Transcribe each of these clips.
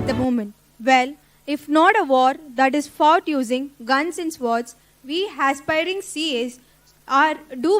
at the moment? Well, if not a war that is fought using guns and swords, we aspiring CAs are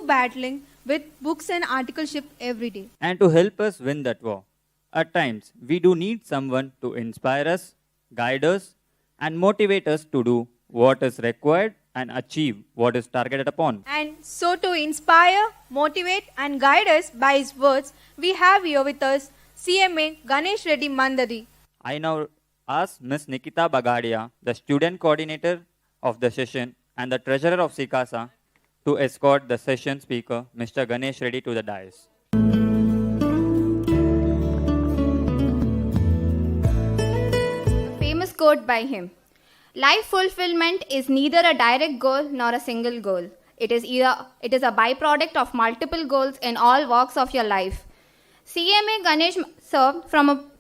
battling with books and articleship every day. And to help us win that war, at times we do need someone to inspire us, guide us, and motivate us to do what is required and achieve what is targeted upon. And so to inspire, motivate and guide us by his words, we have here with us CMA ganeshmandadi. I now ask Ms. Nikita Bagadia, the student coordinator of the session and the treasurer of SICASA, to escort the session speaker, Mr. Ganesh Reddy, to the dais. Famous quote by him: "Life fulfillment is neither a direct goal nor a single goal. It is a byproduct of multiple goals in all walks of your life." CMA Ganesh sir,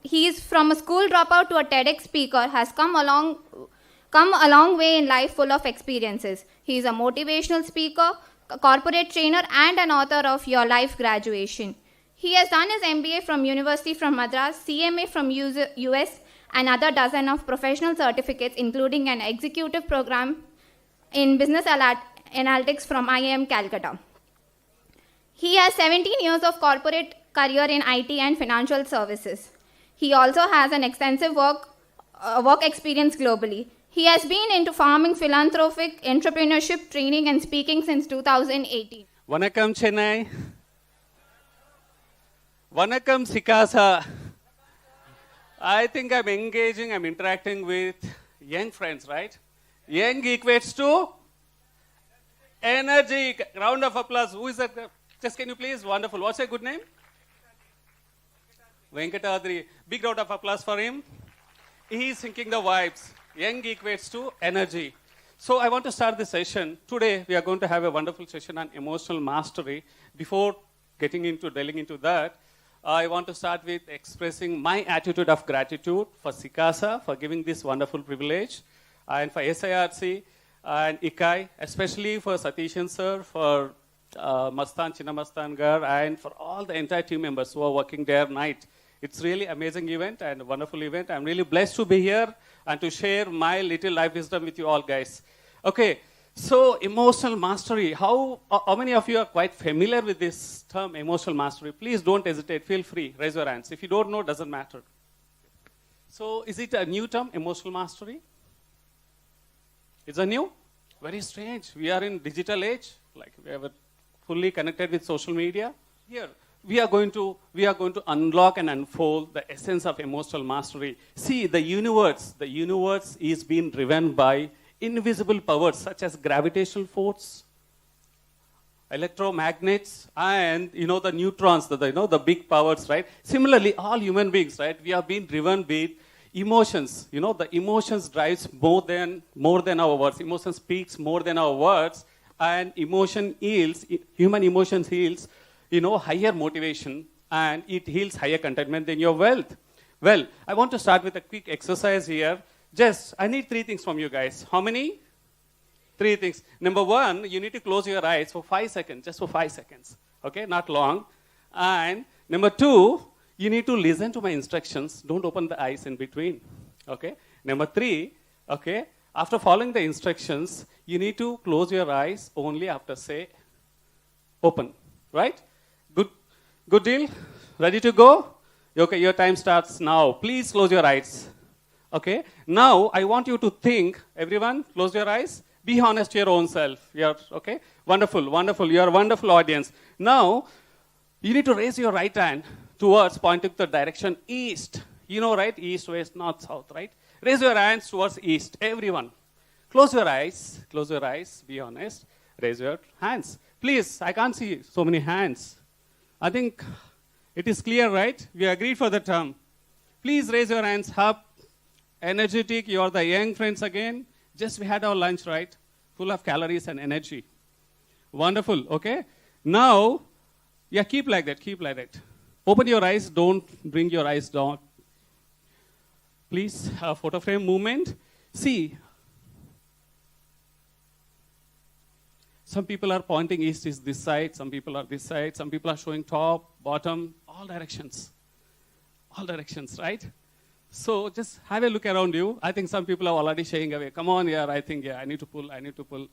he is from a school dropout to a TEDx speaker, has come a long way in life, full of experiences. He is a motivational speaker, a corporate trainer, and an author of Your Life Graduation. He has done his MBA from University from Madras, CMA from US, and other dozen of professional certificates, including an executive program in business analytics from IIM Calcutta. He has 17 years of corporate career in IT and financial services. He also has an extensive work experience globally. He has been into farming, philanthropic, entrepreneurship, training, and speaking since 2018. Vanakkam Chennai. Vanakkam SICASA. I think I'm interacting with young friends, right? Young equates to energy. Round of applause. Who is that? Just can you please? Wonderful. What's your good name? Venkatadri. Big round of applause for him. He's thinking the vibes. Young equates to energy. So I want to start this session. Today we are going to have a wonderful session on emotional mastery. Before delving into that, I want to start with expressing my attitude of gratitude for SICASA for giving this wonderful privilege, and for SIRC and ICAI, especially for Satishan sir, for Chinna Mastan gar, and for all the entire team members who are working day and night. It's really amazing event and a wonderful event. I'm really blessed to be here and to share my little life wisdom with you all guys. Okay, so emotional mastery. How many of you are quite familiar with this term, emotional mastery? Please don't hesitate, feel free, raise your hands. If you don't know, doesn't matter. So is it a new term, emotional mastery? It's a new? Very strange. We are in digital age, like we are fully connected with social media. Here, we are going to unlock and unfold the essence of emotional mastery. See, the universe is being driven by invisible powers such as gravitational force, electromagnets, and the neutrons, the big powers, right? Similarly, all human beings, right? We are being driven with emotions. The emotions drives more than our words. Emotion speaks more than our words, and human emotions heals higher motivation, and it heals higher contentment than your wealth. Well, I want to start with a quick exercise here. I need 3 things from you guys. How many? 3 things. Number 1, you need to close your eyes for 5 seconds, just for 5 seconds. Okay, not long. And number 2, you need to listen to my instructions. Don't open the eyes in between. Okay. Number 3, okay, after following the instructions, you need to close your eyes only after say open. Right? Good deal? Ready to go? Okay, your time starts now. Please close your eyes. Okay? Now, I want you to think, everyone, close your eyes. Be honest to your own self. Okay? Wonderful, wonderful. You are a wonderful audience. Now, you need to raise your right hand towards pointing to the direction east. Right? East, west, north, south, right? Raise your hands towards east, everyone. Close your eyes, be honest. Raise your hands. Please, I can't see so many hands. I think it is clear, right? We agreed for the term. Please raise your hands up. Energetic, you are the young friends again. Just we had our lunch, right? Full of calories and energy. Wonderful, okay? Now, keep like that. Open your eyes, don't bring your eyes down. Please, photo frame movement. See, some people are pointing east is this side, some people are this side, some people are showing top, bottom, all directions, right? So just have a look around you. I think some people are already shying away. Come on, yeah, I think, yeah, I need to pull.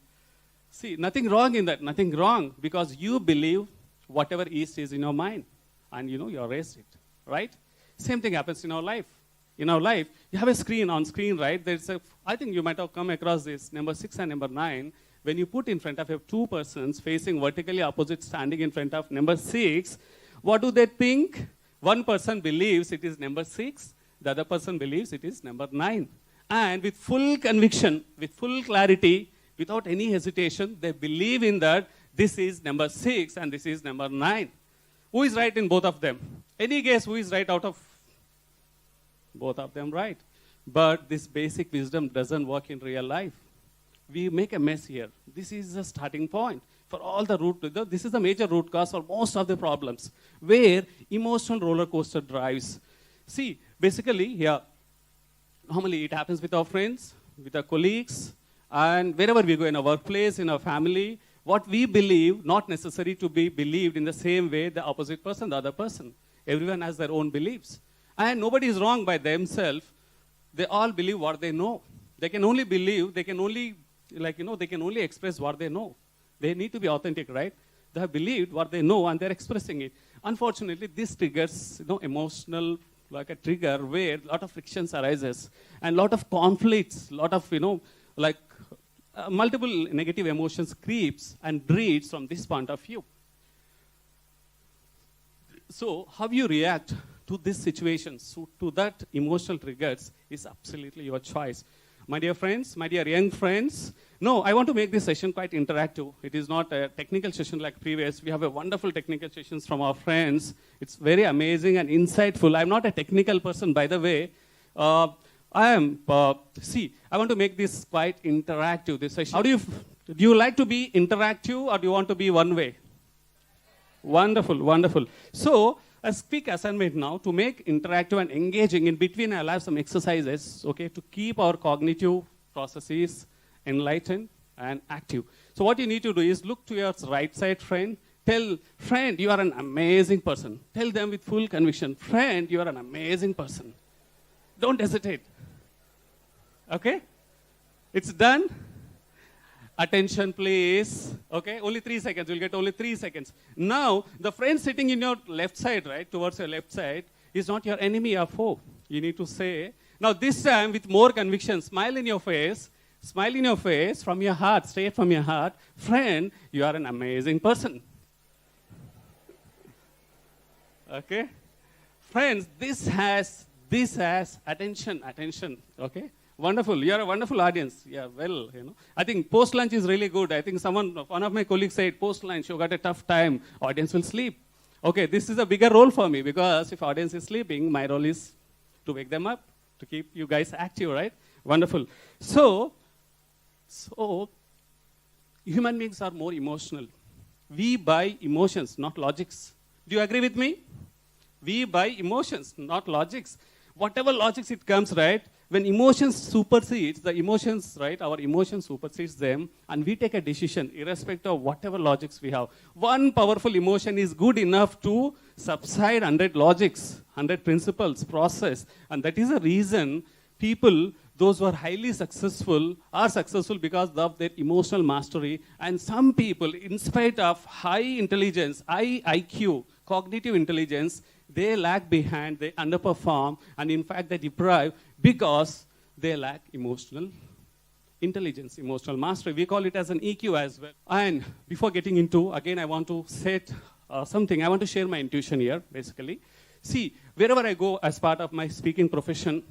See, nothing wrong in that, nothing wrong, because you believe whatever is in your mind, and you erased it, right? Same thing happens in our life. In our life, you have a screen, right? I think you might have come across this, number 6 and number 9. When you put in front of you two persons facing vertically opposite, standing in front of number 6, what do they think? One person believes it is number 6, the other person believes it is number 9. And with full conviction, with full clarity, without any hesitation, they believe in that this is number 6 and this is number 9. Who is right in both of them? Any guess who is right out of both of them, right? But this basic wisdom doesn't work in real life. We make a mess here. This is the starting point for all the this is the major root cause for most of the problems, where emotional roller coaster drives. See, basically, normally it happens with our friends, with our colleagues, and wherever we go, in our workplace, in our family, what we believe, not necessary to be believed in the same way the opposite person, the other person. Everyone has their own beliefs. And nobody is wrong by themselves. They all believe what they know. They can only believe, they can only express what they know. They need to be authentic, right? They have believed what they know and they're expressing it. Unfortunately, this triggers, emotional, like a trigger where a lot of frictions arises and a lot of conflicts, a lot of, multiple negative emotions creeps and breeds from this point of view. So how you react to this situation, to that emotional triggers, is absolutely your choice. My dear friends, my dear young friends, no, I want to make this session quite interactive. It is not a technical session like previous. We have a wonderful technical sessions from our friends. It's very amazing and insightful. I'm not a technical person, by the way. I want to make this quite interactive, this session. Do you like to be interactive or do you want to be one way? Wonderful, wonderful. So, a quick assignment now to make interactive and engaging. In between, I'll have some exercises, okay, to keep our cognitive processes enlightened and active. So what you need to do is look to your right side friend. Tell, friend, you are an amazing person. Tell them with full conviction, friend, you are an amazing person. Don't hesitate. Okay? It's done. Attention, please. Okay, only 3 seconds. You'll get only 3 seconds. Now, the friend sitting in your left side, right, towards your left side, is not your enemy or foe. You need to say, now this time with more conviction, smile in your face from your heart, straight from your heart. Friend, you are an amazing person. Okay? Friends, this has attention, okay? Wonderful. You are a wonderful audience. Yeah, well, I think post-lunch is really good. I think one of my colleagues said, post-lunch, you got a tough time. Audience will sleep. Okay, this is a bigger role for me because if audience is sleeping, my role is to wake them up, to keep you guys active, right? Wonderful. So human beings are more emotional. We buy emotions, not logics. Do you agree with me? We buy emotions, not logics. Whatever logics it comes, right? When emotions supersedes, the emotions, right, our emotions supersedes them, and we take a decision, irrespective of whatever logics we have. One powerful emotion is good enough to subside 100 logics, 100 principles, process. And that is the reason people, those who are highly successful, are successful because of their emotional mastery. And some people, in spite of high intelligence, high IQ, cognitive intelligence, they lag behind, they underperform, and in fact they deprive because they lack emotional intelligence, emotional mastery. We call it as an EQ as well. And before getting into, again, I want to set something. I want to share my intuition here, basically. See, wherever I go as part of my speaking profession,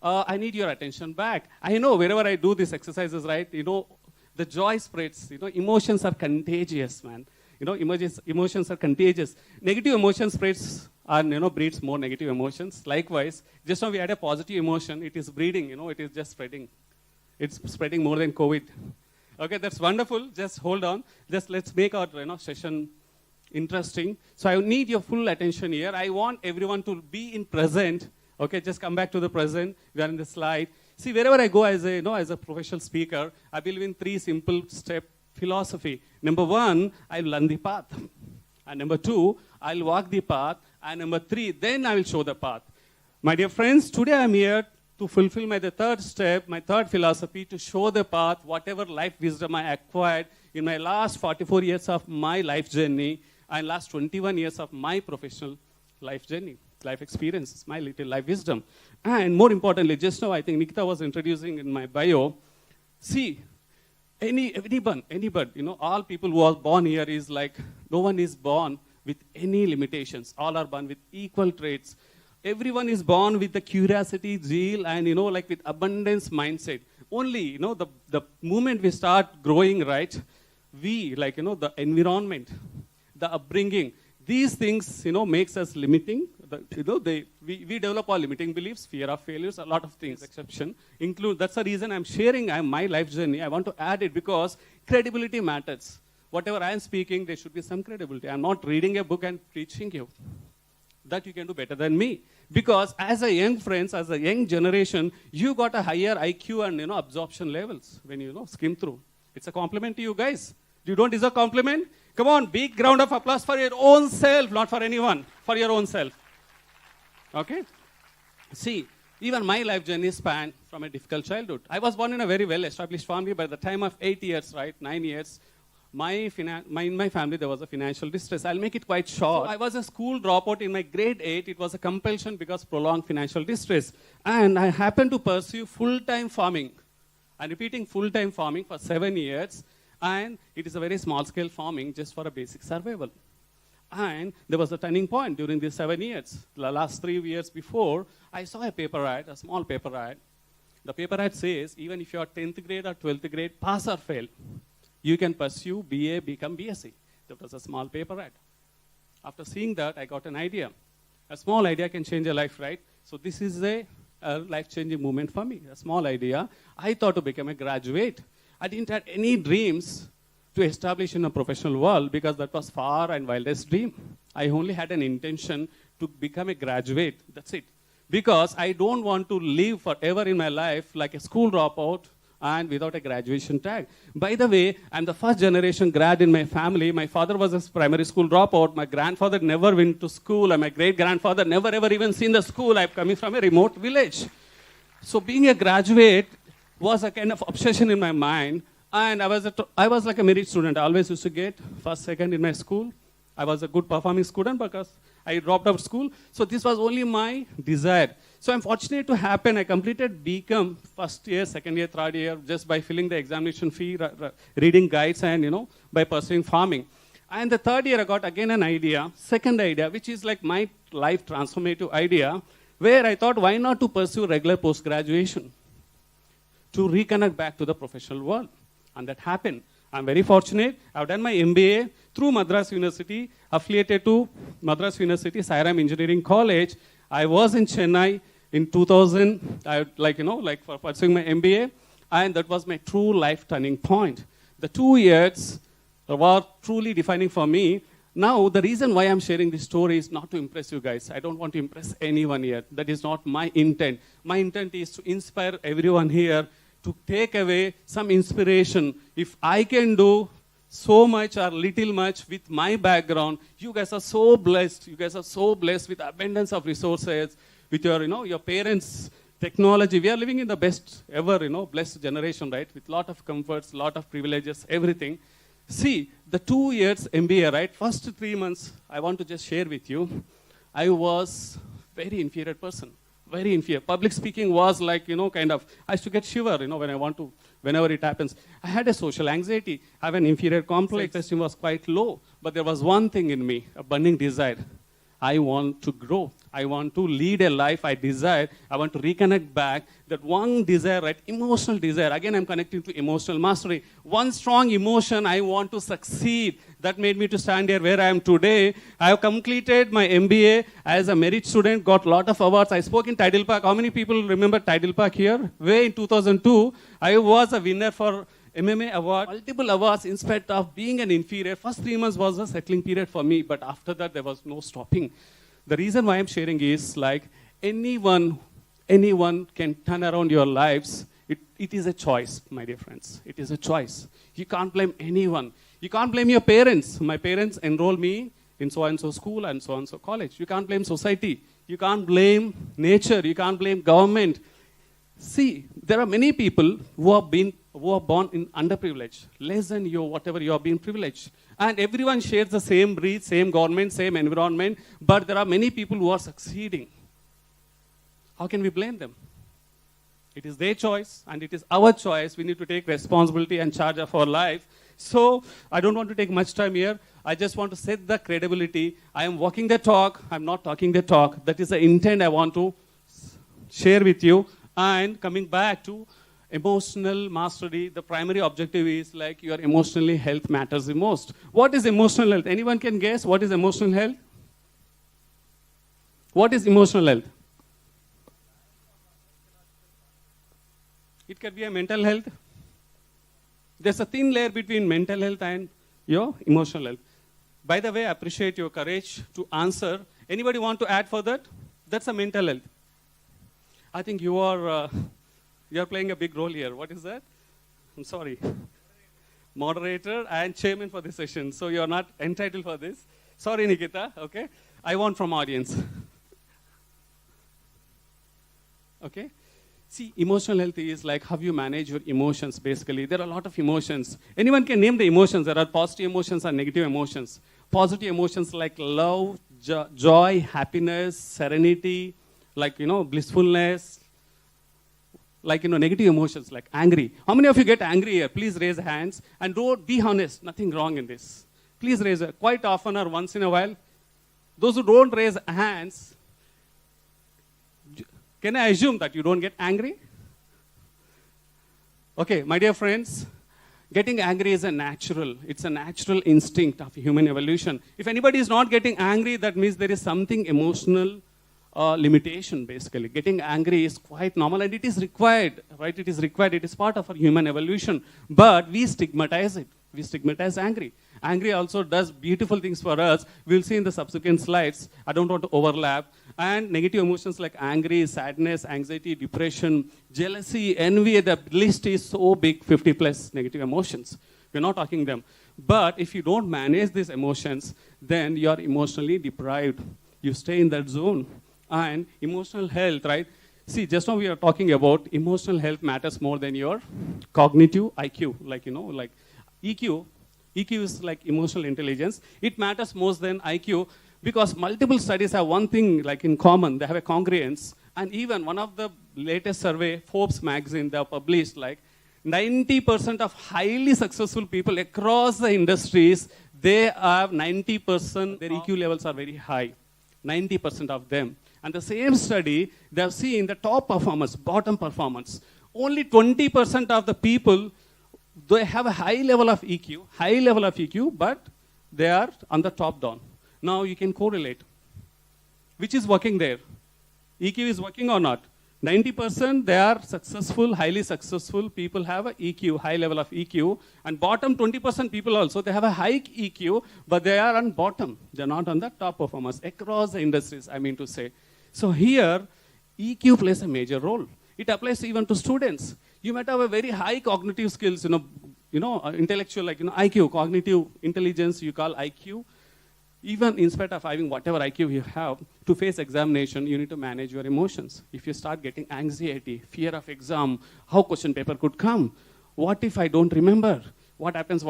I need your attention back. I know wherever I do these exercises, right, the joy spreads. Emotions are contagious, man. Emotions are contagious. Negative emotion spreads and breeds more negative emotions. Likewise, just now we had a positive emotion. It is breeding. It is just spreading. It's spreading more than COVID. Okay, that's wonderful. Just hold on. Just let's make our session interesting. So I need your full attention here. I want everyone to be in present. Okay, just come back to the present. We are in the slide. See, wherever I go as a professional speaker, I believe in 3 simple step philosophy. Number 1, I'll learn the path. And number 2, I'll walk the path. And number 3, then I will show the path. My dear friends, today I'm here to fulfill the third step, my third philosophy, to show the path, whatever life wisdom I acquired in my last 44 years of my life journey and last 21 years of my professional life journey, life experiences, my little life wisdom. And more importantly, just now I think Nikita was introducing in my bio, see, anyone, all people who are born here is like, no one is born with any limitations. All are born with equal traits. Everyone is born with the curiosity, zeal, and, like with abundance mindset. Only, the moment we start growing, right, we, the environment, the upbringing, these things, makes us limiting. We develop our limiting beliefs, fear of failures, a lot of things, exception, include. That's the reason I'm sharing my life journey. I want to add it because credibility matters. Whatever I am speaking, there should be some credibility. I'm not reading a book and preaching you. That you can do better than me. Because as a young friends, as a young generation, you got a higher IQ and absorption levels when you skim through. It's a compliment to you guys. You don't deserve compliment? Come on, big round of applause for your own self, not for anyone, for your own self. Okay? See, even my life journey spanned from a difficult childhood. I was born in a very well-established family. By the time of 8 years, right, 9 years, in my family, there was a financial distress. I'll make it quite short. So I was a school dropout in my grade 8. It was a compulsion because prolonged financial distress. And I happened to pursue full-time farming. I'm repeating full-time farming for 7 years. And it is a very small-scale farming just for a basic survival. And there was a turning point during these 7 years. The last 3 years before, I saw a paper ad, a small paper ad. The paper ad says, even if you are 10th grade or 12th grade, pass or fail, you can pursue BA, become BSc. That was a small paper ad. After seeing that, I got an idea. A small idea can change a life, right? So this is a life-changing moment for me, a small idea. I thought to become a graduate. I didn't have any dreams to establish in a professional world because that was far and wildest dream. I only had an intention to become a graduate. That's it. Because I don't want to live forever in my life like a school dropout and without a graduation tag. By the way, I'm the first generation grad in my family. My father was a primary school dropout. My grandfather never went to school. And my great-grandfather never ever even seen the school. I'm coming from a remote village. So being a graduate was a kind of obsession in my mind. And I was like a merit student. I always used to get first, second in my school. I was a good performing student because I dropped out of school. So this was only my desire. So I'm fortunate to happen. I completed BCom first year, second year, third year, just by filling the examination fee, reading guides, and by pursuing farming. And the third year, I got again an idea, second idea, which is like my life transformative idea, where I thought, why not to pursue regular post-graduation to reconnect back to the professional world? And that happened. I'm very fortunate. I've done my MBA through Madras University, affiliated to Madras University, Sairam Engineering College. I was in Chennai in 2000, for pursuing my MBA, and that was my true life turning point. The 2 years were truly defining for me. Now, the reason why I'm sharing this story is not to impress you guys. I don't want to impress anyone here. That is not my intent. My intent is to inspire everyone here to take away some inspiration. If I can do so much or little much with my background, you guys are so blessed. You guys are so blessed with abundance of resources, with your parents' technology. We are living in the best ever, blessed generation, right? With lot of comforts, lot of privileges, everything. See, the 2 years MBA, right? First 3 months, I want to just share with you. I was very inferior person. Very inferior. Public speaking was like, I used to get shiver, whenever it happens. I had a social anxiety. I have an inferior complex. Self-esteem was quite low. But there was one thing in me, a burning desire. I want to grow. I want to lead a life I desire. I want to reconnect back. That one desire, right? Emotional desire. Again, I'm connecting to emotional mastery. One strong emotion, I want to succeed. That made me to stand here where I am today. I have completed my MBA as a merit student, got a lot of awards. I spoke in Tidal Park. How many people remember Tidal Park here? Way in 2002, I was a winner for MMA award, multiple awards in spite of being an inferior. First 3 months was a settling period for me, but after that, there was no stopping. The reason why I'm sharing is like anyone can turn around your lives. It is a choice, my dear friends. It is a choice. You can't blame anyone. You can't blame your parents. My parents enrolled me in so-and-so school and so-and-so college. You can't blame society. You can't blame nature. You can't blame government. See, there are many people who are born in underprivileged, less than you, whatever you have been privileged. And everyone shares the same breed, same government, same environment, but there are many people who are succeeding. How can we blame them? It is their choice, and it is our choice. We need to take responsibility and charge of our life. So, I don't want to take much time here. I just want to set the credibility. I am walking the talk. I'm not talking the talk. That is the intent I want to share with you. And coming back to emotional mastery, the primary objective is like your emotionally health matters the most. What is emotional health? Anyone can guess what is emotional health? What is emotional health? It can be a mental health. There's a thin layer between mental health and your emotional health. By the way, I appreciate your courage to answer. Anybody want to add for that? That's a mental health. I think you are playing a big role here. What is that? I'm sorry. Moderator and chairman for this session. So you're not entitled for this. Sorry, Nikita. Okay. I want from audience. Okay. See, emotional health is like how you manage your emotions, basically. There are a lot of emotions. Anyone can name the emotions. There are positive emotions and negative emotions. Positive emotions like love, joy, happiness, serenity, like, blissfulness. Like, negative emotions like angry. How many of you get angry here? Please raise hands. And don't be honest. Nothing wrong in this. Please raise it. Quite often or once in a while. Those who don't raise hands, can I assume that you don't get angry? Okay, my dear friends, getting angry is a natural. It's a natural instinct of human evolution. If anybody is not getting angry, that means there is something emotional limitation, basically. Getting angry is quite normal and it is required, right? It is required. It is part of our human evolution. But we stigmatize it. We stigmatize angry. Angry also does beautiful things for us. We'll see in the subsequent slides. I don't want to overlap. And negative emotions like angry, sadness, anxiety, depression, jealousy, envy, the list is so big, 50 plus negative emotions. We're not talking them. But if you don't manage these emotions, then you're emotionally deprived. You stay in that zone. And emotional health, right? See, just now we are talking about emotional health matters more than your cognitive IQ. Like, like EQ. EQ is like emotional intelligence. It matters more than IQ because multiple studies have one thing like in common. They have a congruence. And even one of the latest survey, Forbes magazine, they have published like 90% of highly successful people across the industries, they have 90%, their EQ levels are very high. 90% of them. And the same study, they have seen the top performance, bottom performance. Only 20% of the people, they have a high level of EQ, but they are on the top down. Now you can correlate. Which is working there? EQ is working or not? 90% they are successful, highly successful people have a EQ, high level of EQ. And bottom 20% people also, they have a high EQ, but they are on bottom. They're not on the top performance across the industries, I mean to say. So here, EQ plays a major role. It applies even to students. You might have a very high cognitive skills, intellectual, like, IQ, cognitive intelligence, you call IQ. Even in spite of having whatever IQ you have, to face examination, you need to manage your emotions. If you start getting anxiety, fear of exam, how question paper could come, what if I don't remember? What happens?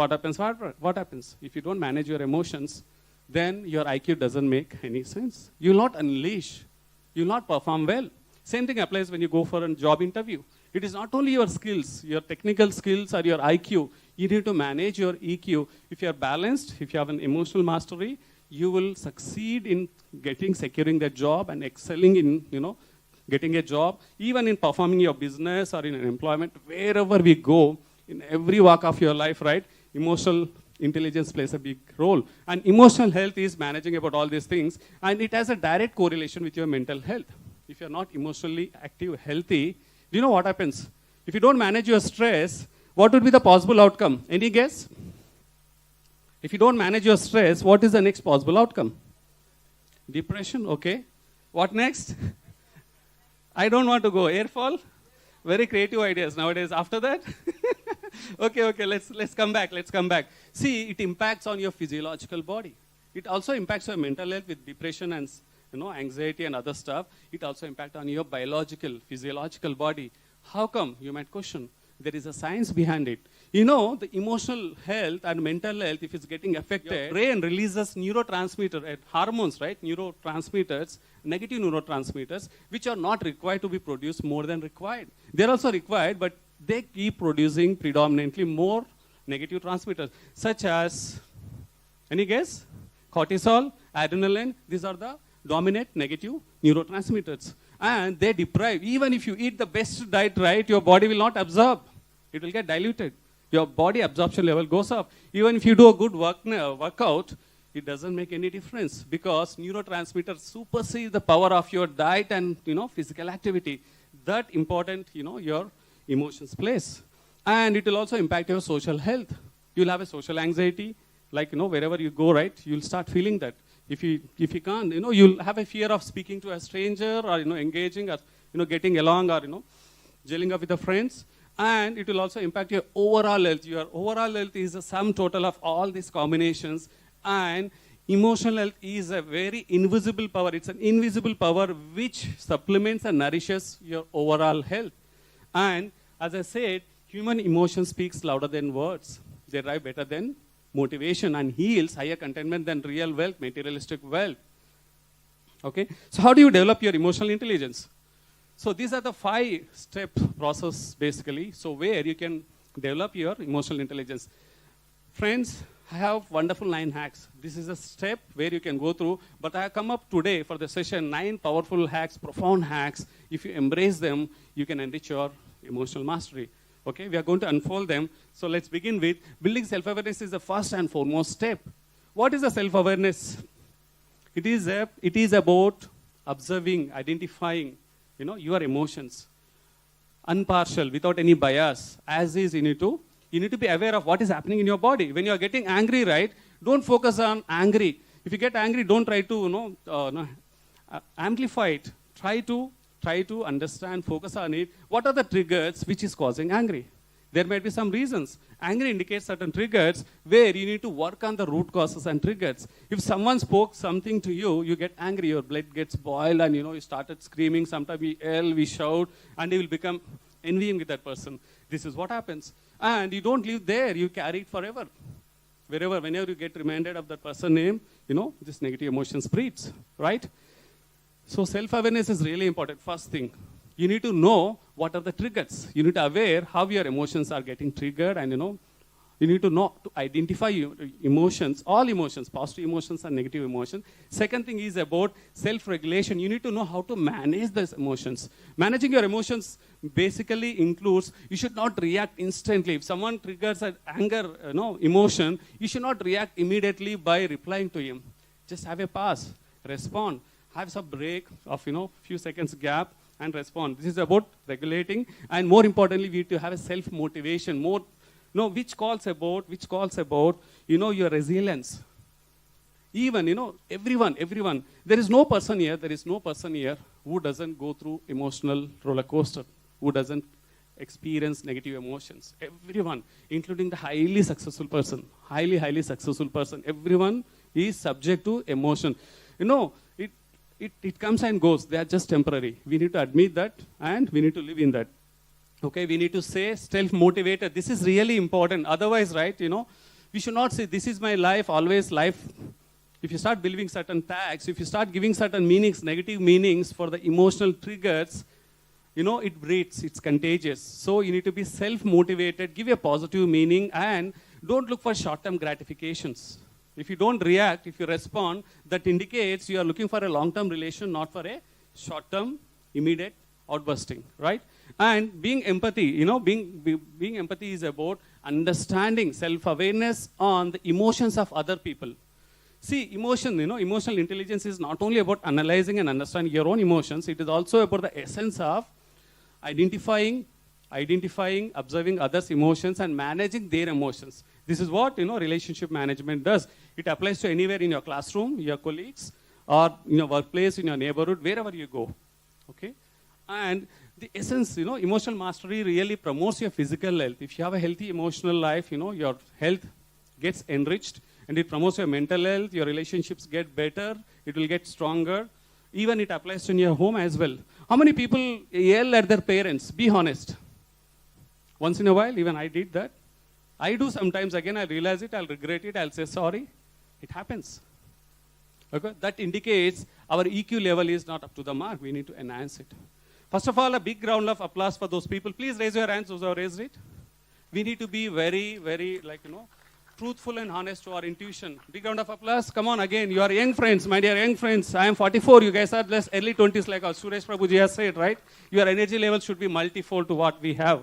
If you don't manage your emotions, then your IQ doesn't make any sense. You will not unleash. You will not perform well. Same thing applies when you go for a job interview. It is not only your skills, your technical skills or your IQ. You need to manage your EQ. If you are balanced, if you have an emotional mastery, you will succeed in securing the job and excelling in, getting a job. Even in performing your business or in an employment, wherever we go, in every walk of your life, right? Emotional intelligence plays a big role. And emotional health is managing about all these things. And it has a direct correlation with your mental health. If you're not emotionally active, healthy, do you know what happens? If you don't manage your stress, what would be the possible outcome? Any guess? If you don't manage your stress, what is the next possible outcome? Depression, okay. What next? I don't want to go. Airfall? Very creative ideas nowadays. After that? Okay, let's come back. See, it impacts on your physiological body. It also impacts your mental health with depression and anxiety and other stuff, it also impacts on your biological, physiological body. How come? You might question. There is a science behind it. The emotional health and mental health, if it's getting affected, your brain releases neurotransmitter and hormones, right? Neurotransmitters, negative neurotransmitters, which are not required to be produced more than required. They're also required, but they keep producing predominantly more negative transmitters, such as, any guess? Cortisol, adrenaline, these are the dominant negative neurotransmitters. And they deprive, even if you eat the best diet, right, your body will not absorb. It will get diluted. Your body absorption level goes up. Even if you do a good workout, it doesn't make any difference because neurotransmitters supersede the power of your diet and physical activity. That important, your emotions plays. And it will also impact your social health. You'll have a social anxiety, like wherever you go, right, you'll start feeling that. If you can't, you'll have a fear of speaking to a stranger or engaging or getting along or gelling up with the friends. And it will also impact your overall health. Your overall health is a sum total of all these combinations. And emotional health is a very invisible power. It's an invisible power which supplements and nourishes your overall health. And as I said, human emotion speaks louder than words. They drive better than motivation and yields higher contentment than real wealth, materialistic wealth. Okay? So how do you develop your emotional intelligence? So these are the 5-step process basically. So where you can develop your emotional intelligence. Friends, I have wonderful 9 hacks. This is a step where you can go through, but I have come up today for the session 9 powerful hacks, profound hacks. If you embrace them, you can enrich your emotional mastery. Okay, we are going to unfold them. So let's begin with building self-awareness is the first and foremost step. What is the self-awareness? It is about observing, identifying, your emotions. Unpartial, without any bias. As is, you need to be aware of what is happening in your body. When you are getting angry, right, don't focus on angry. If you get angry, don't try to, amplify it. Try to understand, focus on it. What are the triggers which is causing angry? There might be some reasons. Anger indicates certain triggers where you need to work on the root causes and triggers. If someone spoke something to you, you get angry, your blood gets boiled and you started screaming. Sometimes we yell, we shout, and you will become envying with that person. This is what happens. And you don't live there, you carry it forever. Whenever you get reminded of that person's name, this negative emotion spreads, right? So self-awareness is really important. First thing, you need to know what are the triggers. You need to aware how your emotions are getting triggered, and you need to know to identify your emotions, all emotions, positive emotions and negative emotions. Second thing is about self-regulation. You need to know how to manage those emotions. Managing your emotions basically includes you should not react instantly. If someone triggers an anger, emotion, you should not react immediately by replying to him. Just have a pause, respond. Have some break of few seconds gap and respond. This is about regulating, and more importantly, we need to have a self-motivation. Which calls about your resilience. Even everyone. There is no person here who doesn't go through emotional roller coaster, who doesn't experience negative emotions. Everyone, including the highly successful person, highly successful person. Everyone is subject to emotion. It comes and goes. They are just temporary. We need to admit that, and we need to live in that. Okay, we need to say self-motivated. This is really important. Otherwise, right, we should not say this is my life, always life. If you start believing certain tags, if you start giving certain meanings, negative meanings for the emotional triggers, it breeds, it's contagious. So you need to be self-motivated, give a positive meaning, and don't look for short-term gratifications. If you don't react, if you respond, that indicates you are looking for a long-term relation, not for a short-term, immediate outbursting, right? And being empathy, being empathy is about understanding self-awareness on the emotions of other people. See, emotional intelligence is not only about analyzing and understanding your own emotions, it is also about the essence of identifying, observing others' emotions and managing their emotions. This is what, relationship management does. It applies to anywhere in your classroom, your colleagues, or in your workplace, in your neighborhood, wherever you go, okay? And the essence, emotional mastery really promotes your physical health. If you have a healthy emotional life, your health gets enriched, and it promotes your mental health, your relationships get better, it will get stronger, Even it applies in your home as well. How many people yell at their parents? Be honest. Once in a while, even I did that. I do sometimes. Again, I realize it, I'll regret it, I'll say sorry. It happens. Okay? That indicates our EQ level is not up to the mark. We need to enhance it. First of all, a big round of applause for those people. Please raise your hands, those who have raised it. We need to be very, very, truthful and honest to our intuition. Big round of applause. Come on, again, you are young friends, my dear young friends. I am 44, you guys are less early 20s like us. Suresh Prabu ji has said, right? Your energy level should be multifold to what we have.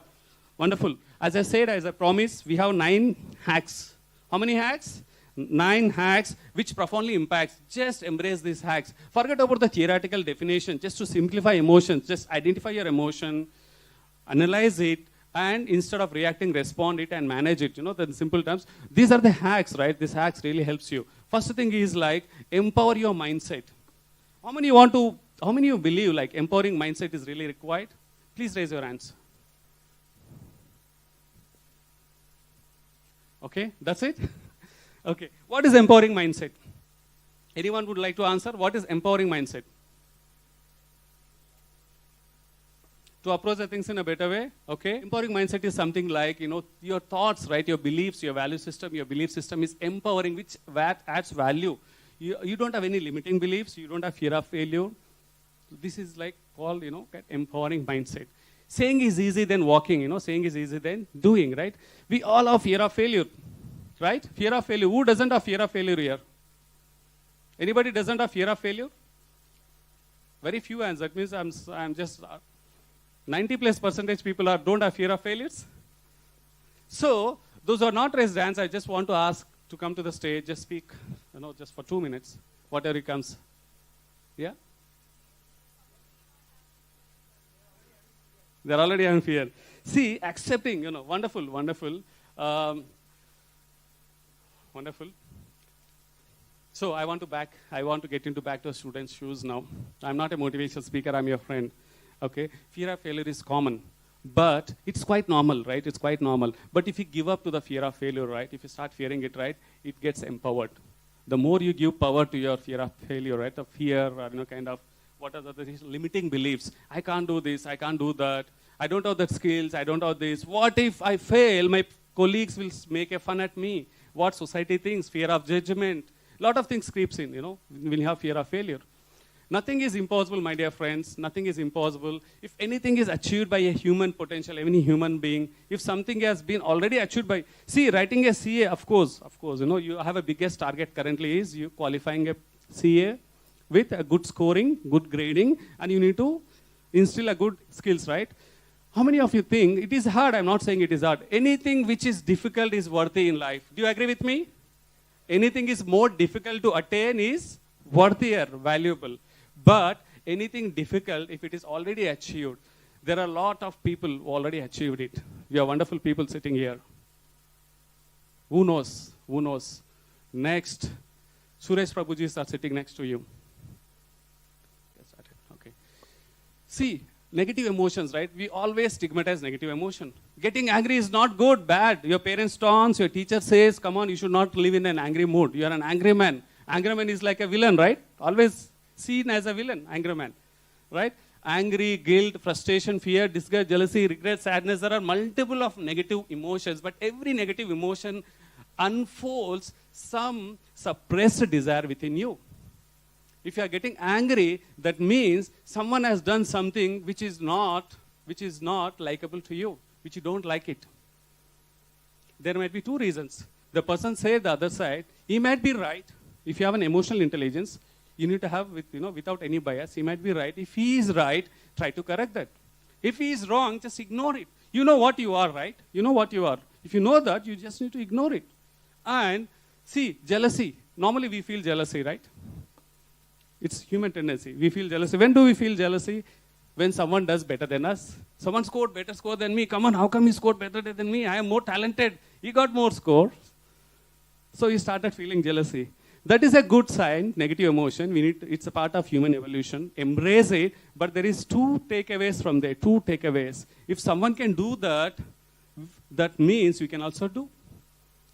Wonderful. As I said, as I promised, we have 9 hacks. How many hacks? 9 hacks which profoundly impacts. Just embrace these hacks. Forget about the theoretical definition. Just to simplify emotions, just identify your emotion, analyze it, and instead of reacting, respond it and manage it. In simple terms. These are the hacks, right? These hacks really helps you. First thing is empower your mindset. How many of you believe empowering mindset is really required? Please raise your hands. Okay, that's it? Okay, what is empowering mindset? Anyone would like to answer? What is empowering mindset? To approach the things in a better way, okay? Empowering mindset is something like, your thoughts, right? Your beliefs, your value system, your belief system is empowering, which adds value. You don't have any limiting beliefs. You don't have fear of failure. This is called, empowering mindset. Saying is easy than walking, saying is easy than doing, right? We all have fear of failure, right? Fear of failure. Who doesn't have fear of failure here? Anybody doesn't have fear of failure? Very few hands. That means I'm just 90+% people don't have fear of failures. So those who are not raised hands, I just want to ask to come to the stage, just speak, just for 2 minutes, whatever it comes. Yeah? They're already having fear. See, accepting, wonderful. Wonderful. So I want to get into back to a student's shoes now. I'm not a motivational speaker, I'm your friend. Okay, fear of failure is common, but it's quite normal, right? It's quite normal. But if you give up to the fear of failure, right? If you start fearing it, right? It gets empowered. The more you give power to your fear of failure, right? The fear, or what are the limiting beliefs? I can't do this, I can't do that. I don't have the skills, I don't have this. What if I fail? My colleagues will make a fun at me. What society thinks, fear of judgment. A lot of things creeps in, when you have fear of failure. Nothing is impossible, my dear friends. Nothing is impossible. If anything is achieved by a human potential, any human being, if something has been already achieved by, writing a CA, of course, you have a biggest target currently is you qualifying a CA with a good scoring, good grading, and you need to instill a good skills, right? How many of you think it is hard? I'm not saying it is hard. Anything which is difficult is worthy in life. Do you agree with me? Anything is more difficult to attain is worthier, valuable. But anything difficult, if it is already achieved, there are a lot of people who already achieved it. You are wonderful people sitting here. Who knows? Who knows? Next, Suresh Prabhuji are sitting next to you. Okay. See, negative emotions, right? We always stigmatize negative emotion. Getting angry is not good, bad. Your parents taunts, your teacher says, come on, you should not live in an angry mood. You are an angry man. Angry man is like a villain, right? Always seen as a villain, angry man, right? Anger, guilt, frustration, fear, disgust, jealousy, regret, sadness. There are multiple of negative emotions, but every negative emotion unfolds some suppressed desire within you. If you are getting angry, that means someone has done something which is not likable to you, which you don't like it. There might be 2 reasons. The person said the other side, he might be right. If you have an emotional intelligence, you need to have without any bias. He might be right. If he is right, try to correct that. If he is wrong, just ignore it. You know what you are, right? You know what you are. If you know that, you just need to ignore it. And see, jealousy. Normally we feel jealousy, right? It's human tendency. We feel jealousy. When do we feel jealousy? When someone does better than us. Someone scored better score than me. Come on, how come he scored better than me? I am more talented. He got more scores. So you started feeling jealousy. That is a good sign, negative emotion. It's a part of human evolution. Embrace it. But there is 2 takeaways from there. 2 takeaways. If someone can do that, that means you can also do.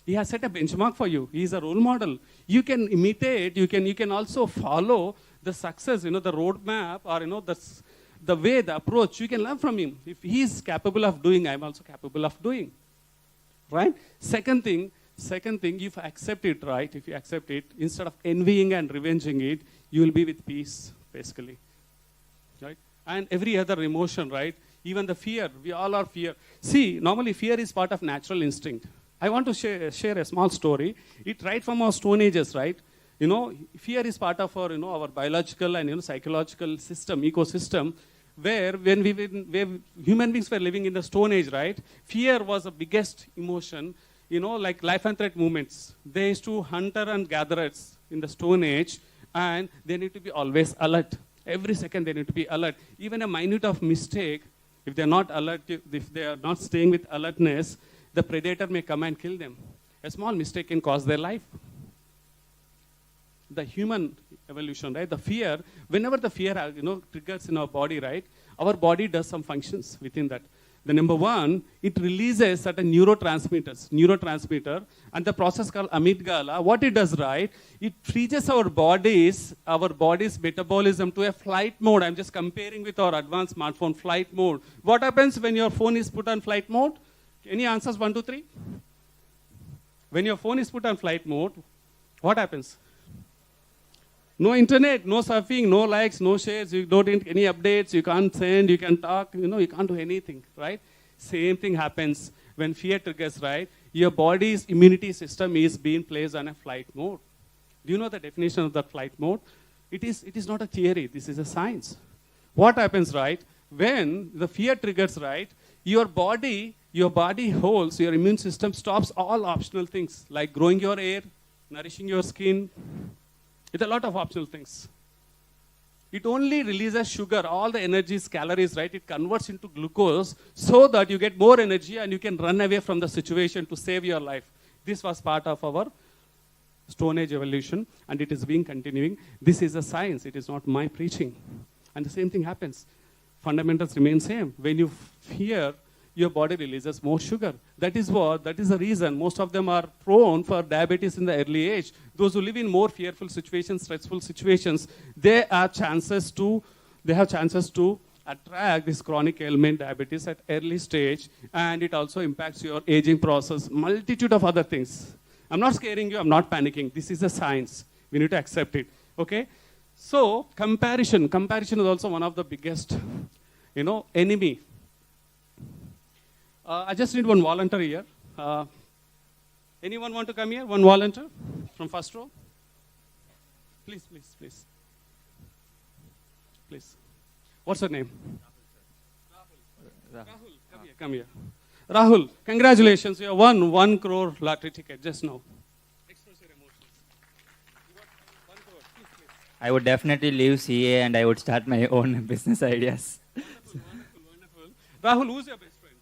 He has set a benchmark for you. He is a role model. You can imitate. You can also follow the success, the roadmap, or, the way, the approach, you can learn from him. If he is capable of doing, I'm also capable of doing. Right? Second thing, if I accept it, right, if you accept it, instead of envying and revenging it, you will be with peace, basically. Right? And every other emotion, right? Even the fear, we all are fear. See, normally fear is part of natural instinct. I want to share a small story. It right from our Stone Ages, right? Fear is part of our, our biological and, psychological system, ecosystem, where when human beings were living in the Stone Age, right? Fear was the biggest emotion, like life and threat movements. They used to hunter and gatherers in the Stone Age, and they need to be always alert. Every second they need to be alert. Even a minute of mistake, if they're not alert, if they are not staying with alertness, the predator may come and kill them. A small mistake can cost their life. The human evolution, right? The fear, whenever the fear, triggers in our body, right? Our body does some functions within that. The number one, it releases certain neurotransmitter, and the process called amygdala. What it does, right? It freezes our body's metabolism to a flight mode. I'm just comparing with our advanced smartphone flight mode. What happens when your phone is put on flight mode? Any answers? 1, 2, 3. When your phone is put on flight mode, what happens? No internet, no surfing, no likes, no shares, you don't get any updates, you can't send, you can talk, you can't do anything, right? Same thing happens when fear triggers, right? Your body's immunity system is being placed on a flight mode. Do you know the definition of that flight mode? It is not a theory, this is a science. What happens, right? When the fear triggers, right, your body holds, your immune system stops all optional things, like growing your hair, nourishing your skin, with a lot of optional things. It only releases sugar, all the energies, calories, right? It converts into glucose so that you get more energy and you can run away from the situation to save your life. This was part of our Stone Age evolution, and it is being continuing. This is a science, it is not my preaching. And the same thing happens. Fundamentals remain same. When you fear, your body releases more sugar. That is the reason most of them are prone for diabetes in the early age. Those who live in more fearful situations, stressful situations, they have chances to attract this chronic ailment, diabetes at early stage, and it also impacts your aging process, multitude of other things. I'm not scaring you, I'm not panicking. This is a science. We need to accept it, okay? So, comparison is also one of the biggest, enemy. I just need one volunteer here. Anyone want to come here? One volunteer from first row? Please. Please. What's your name? Rahul, come here. Rahul, congratulations. You have won 1 crore lottery ticket just now. Express your emotions. You got 1 crore. Please. I would definitely leave CA and I would start my own business ideas. Wonderful. Rahul, who's your best friend?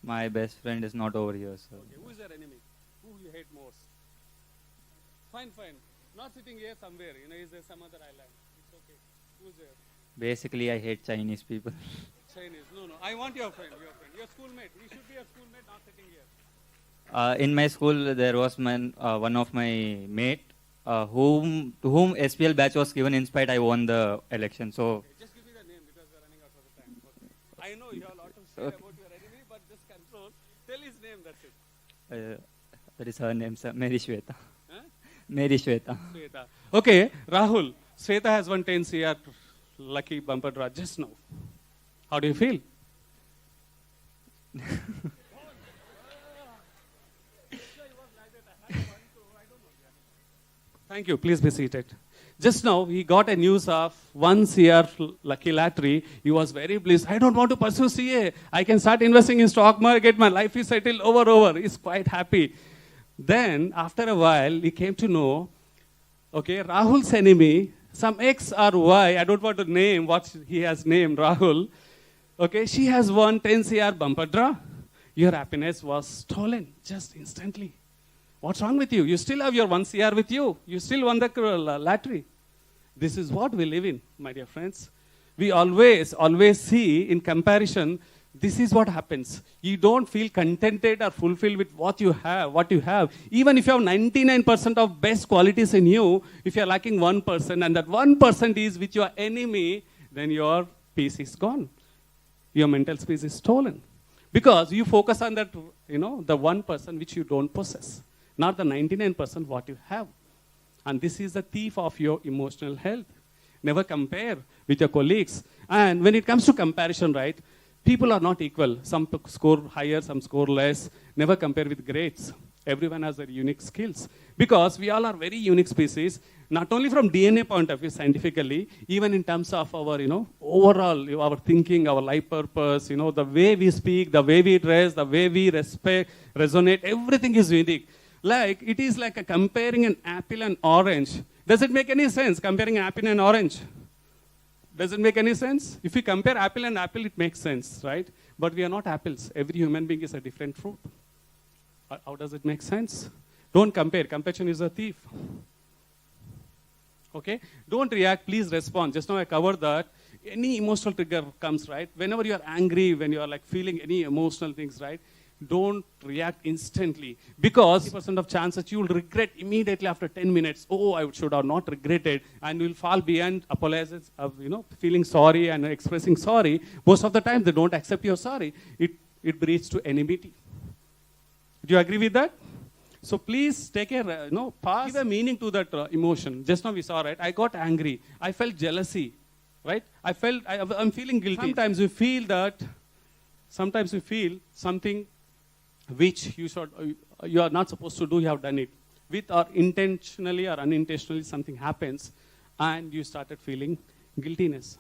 My best friend is not over here, sir. Okay, who is your enemy? Who you hate most? Fine. Not sitting here somewhere. Is there some other island? It's okay. Who's there? Basically, I hate Chinese people. Chinese. No. I want your friend. Your schoolmate. He should be a schoolmate, not sitting here. In my school, there was one of my mate to whom SPL batch was given inspired. I won the election. So. Okay, just give me the name because we're running out of the time. Okay. I know you have a lot to say about your enemy, but just control. Tell his name. That's it. That is her name, sir. Mary Shweta. Huh? Mary Shweta. Okay, Rahul. Shweta has won 10 CR lucky bumper draw just now. How do you feel? Thank you. Please be seated. Just now, he got a news of 1 CR lucky lottery. He was very pleased. I don't want to pursue CA. I can start investing in stock market. My life is settled over. He's quite happy. Then, after a while, he came to know, okay, Rahul's enemy, some X or Y, I don't want to name what he has named, Rahul. Okay, she has won 10 CR bumper draw. Your happiness was stolen just instantly. What's wrong with you? You still have your 1 CR with you. You still won the lottery. This is what we live in, my dear friends. We always see in comparison This is what happens. You don't feel contented or fulfilled with what you have. Even if you have 99% of best qualities in you, if you're lacking 1%, and that 1% is with your enemy, then your peace is gone. Your mental space is stolen. Because you focus on that, the 1% which you don't possess, not the 99% what you have. And this is the thief of your emotional health. Never compare with your colleagues. And when it comes to comparison, right, people are not equal. Some score higher, some score less. Never compare with grades. Everyone has their unique skills. Because we all are very unique species, not only from DNA point of view scientifically, even in terms of our, overall, our thinking, our life purpose, the way we speak, the way we dress, the way we respect, resonate, everything is unique. Like, it is like comparing an apple and orange. Does it make any sense, comparing apple and orange? Does it make any sense? If you compare apple and apple, it makes sense, right? But we are not apples. Every human being is a different fruit. How does it make sense? Don't compare. Compassion is a thief. Okay? Don't react. Please respond. Just now I covered that. Any emotional trigger comes, right? Whenever you are angry, when you are like feeling any emotional things, right? Don't react instantly, because 50% of chances you will regret immediately after 10 minutes. Oh, I should have not regretted, and you will fall beyond apologizes of feeling sorry and expressing sorry. Most of the time they don't accept your sorry. It breeds to enmity. Do you agree with that? So please take a pause. Give a meaning to that emotion. Just now we saw, right? I got angry. I felt jealousy, right? I'm feeling guilty. Sometimes we feel something which you are not supposed to do, you have done it. With or intentionally or unintentionally something happens and you started feeling guiltiness,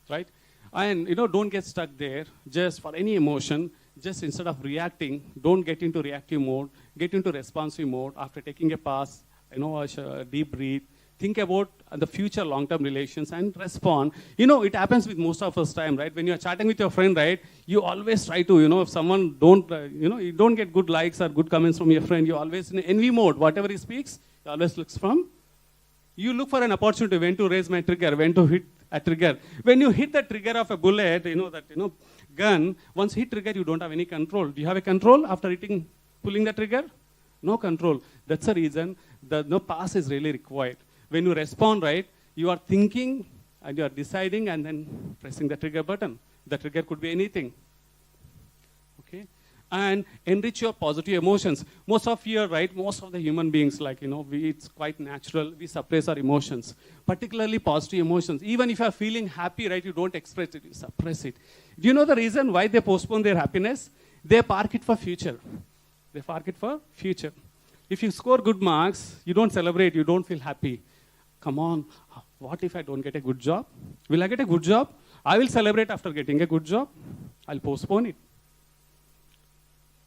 right? And don't get stuck there. Just for any emotion, just instead of reacting, don't get into reactive mode, get into responsive mode. After taking a pause, a deep breath, think about the future long-term relations and respond. It happens with most of us time, right? When you're chatting with your friend, right, you always try to, if someone you don't get good likes or good comments from your friend, you always in envy mode. Whatever he speaks, he always looks from. You look for an opportunity when to raise my trigger, when to hit a trigger. When you hit the trigger of a bullet, gun, once hit trigger, you don't have any control. Do you have a control after pulling the trigger? No control. That's the reason no pass is really required. When you respond, right, you are thinking and you are deciding and then pressing the trigger button. The trigger could be anything. Okay? And enrich your positive emotions. Most of the human beings, it's quite natural. We suppress our emotions, particularly positive emotions. Even if you are feeling happy, right, you don't express it, you suppress it. Do you know the reason why they postpone their happiness? They park it for future. If you score good marks, you don't celebrate, you don't feel happy. Come on, what if I don't get a good job? Will I get a good job? I will celebrate after getting a good job. I'll postpone it.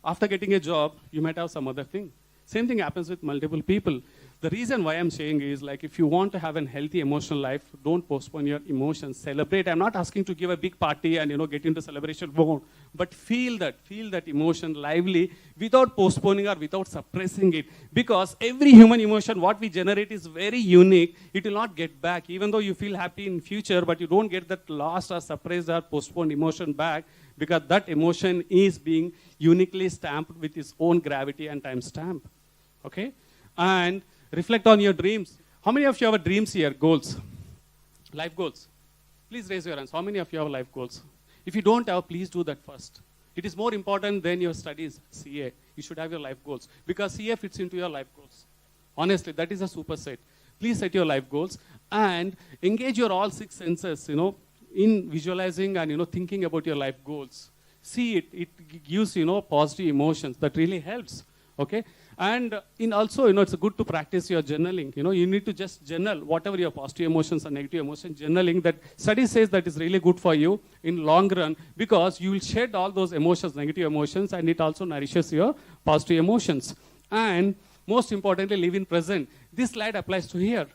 After getting a job, you might have some other thing. Same thing happens with multiple people. The reason why I'm saying is, if you want to have a healthy emotional life, don't postpone your emotions. Celebrate. I'm not asking to give a big party and get into celebration mode, but feel that emotion lively without postponing or without suppressing it. Because every human emotion, what we generate is very unique. It will not get back. Even though you feel happy in future, but you don't get that lost or suppressed or postponed emotion back, because that emotion is being uniquely stamped with its own gravity and time stamp. Okay? And reflect on your dreams. How many of you have dreams here, goals? Life goals. Please raise your hands. How many of you have life goals? If you don't have, please do that first. It is more important than your studies, CA. You should have your life goals, because CA fits into your life goals. Honestly, that is a superset. Please set your life goals and engage your all 6 senses, in visualizing and, thinking about your life goals. See it. It gives, positive emotions. That really helps. Okay? And also, it's good to practice your journaling. You need to just journal whatever your positive emotions and negative emotions. Journaling, that study says that is really good for you in long run, because you will shed all those emotions, negative emotions, and it also nourishes your positive emotions. And most importantly, live in present. This slide applies to here.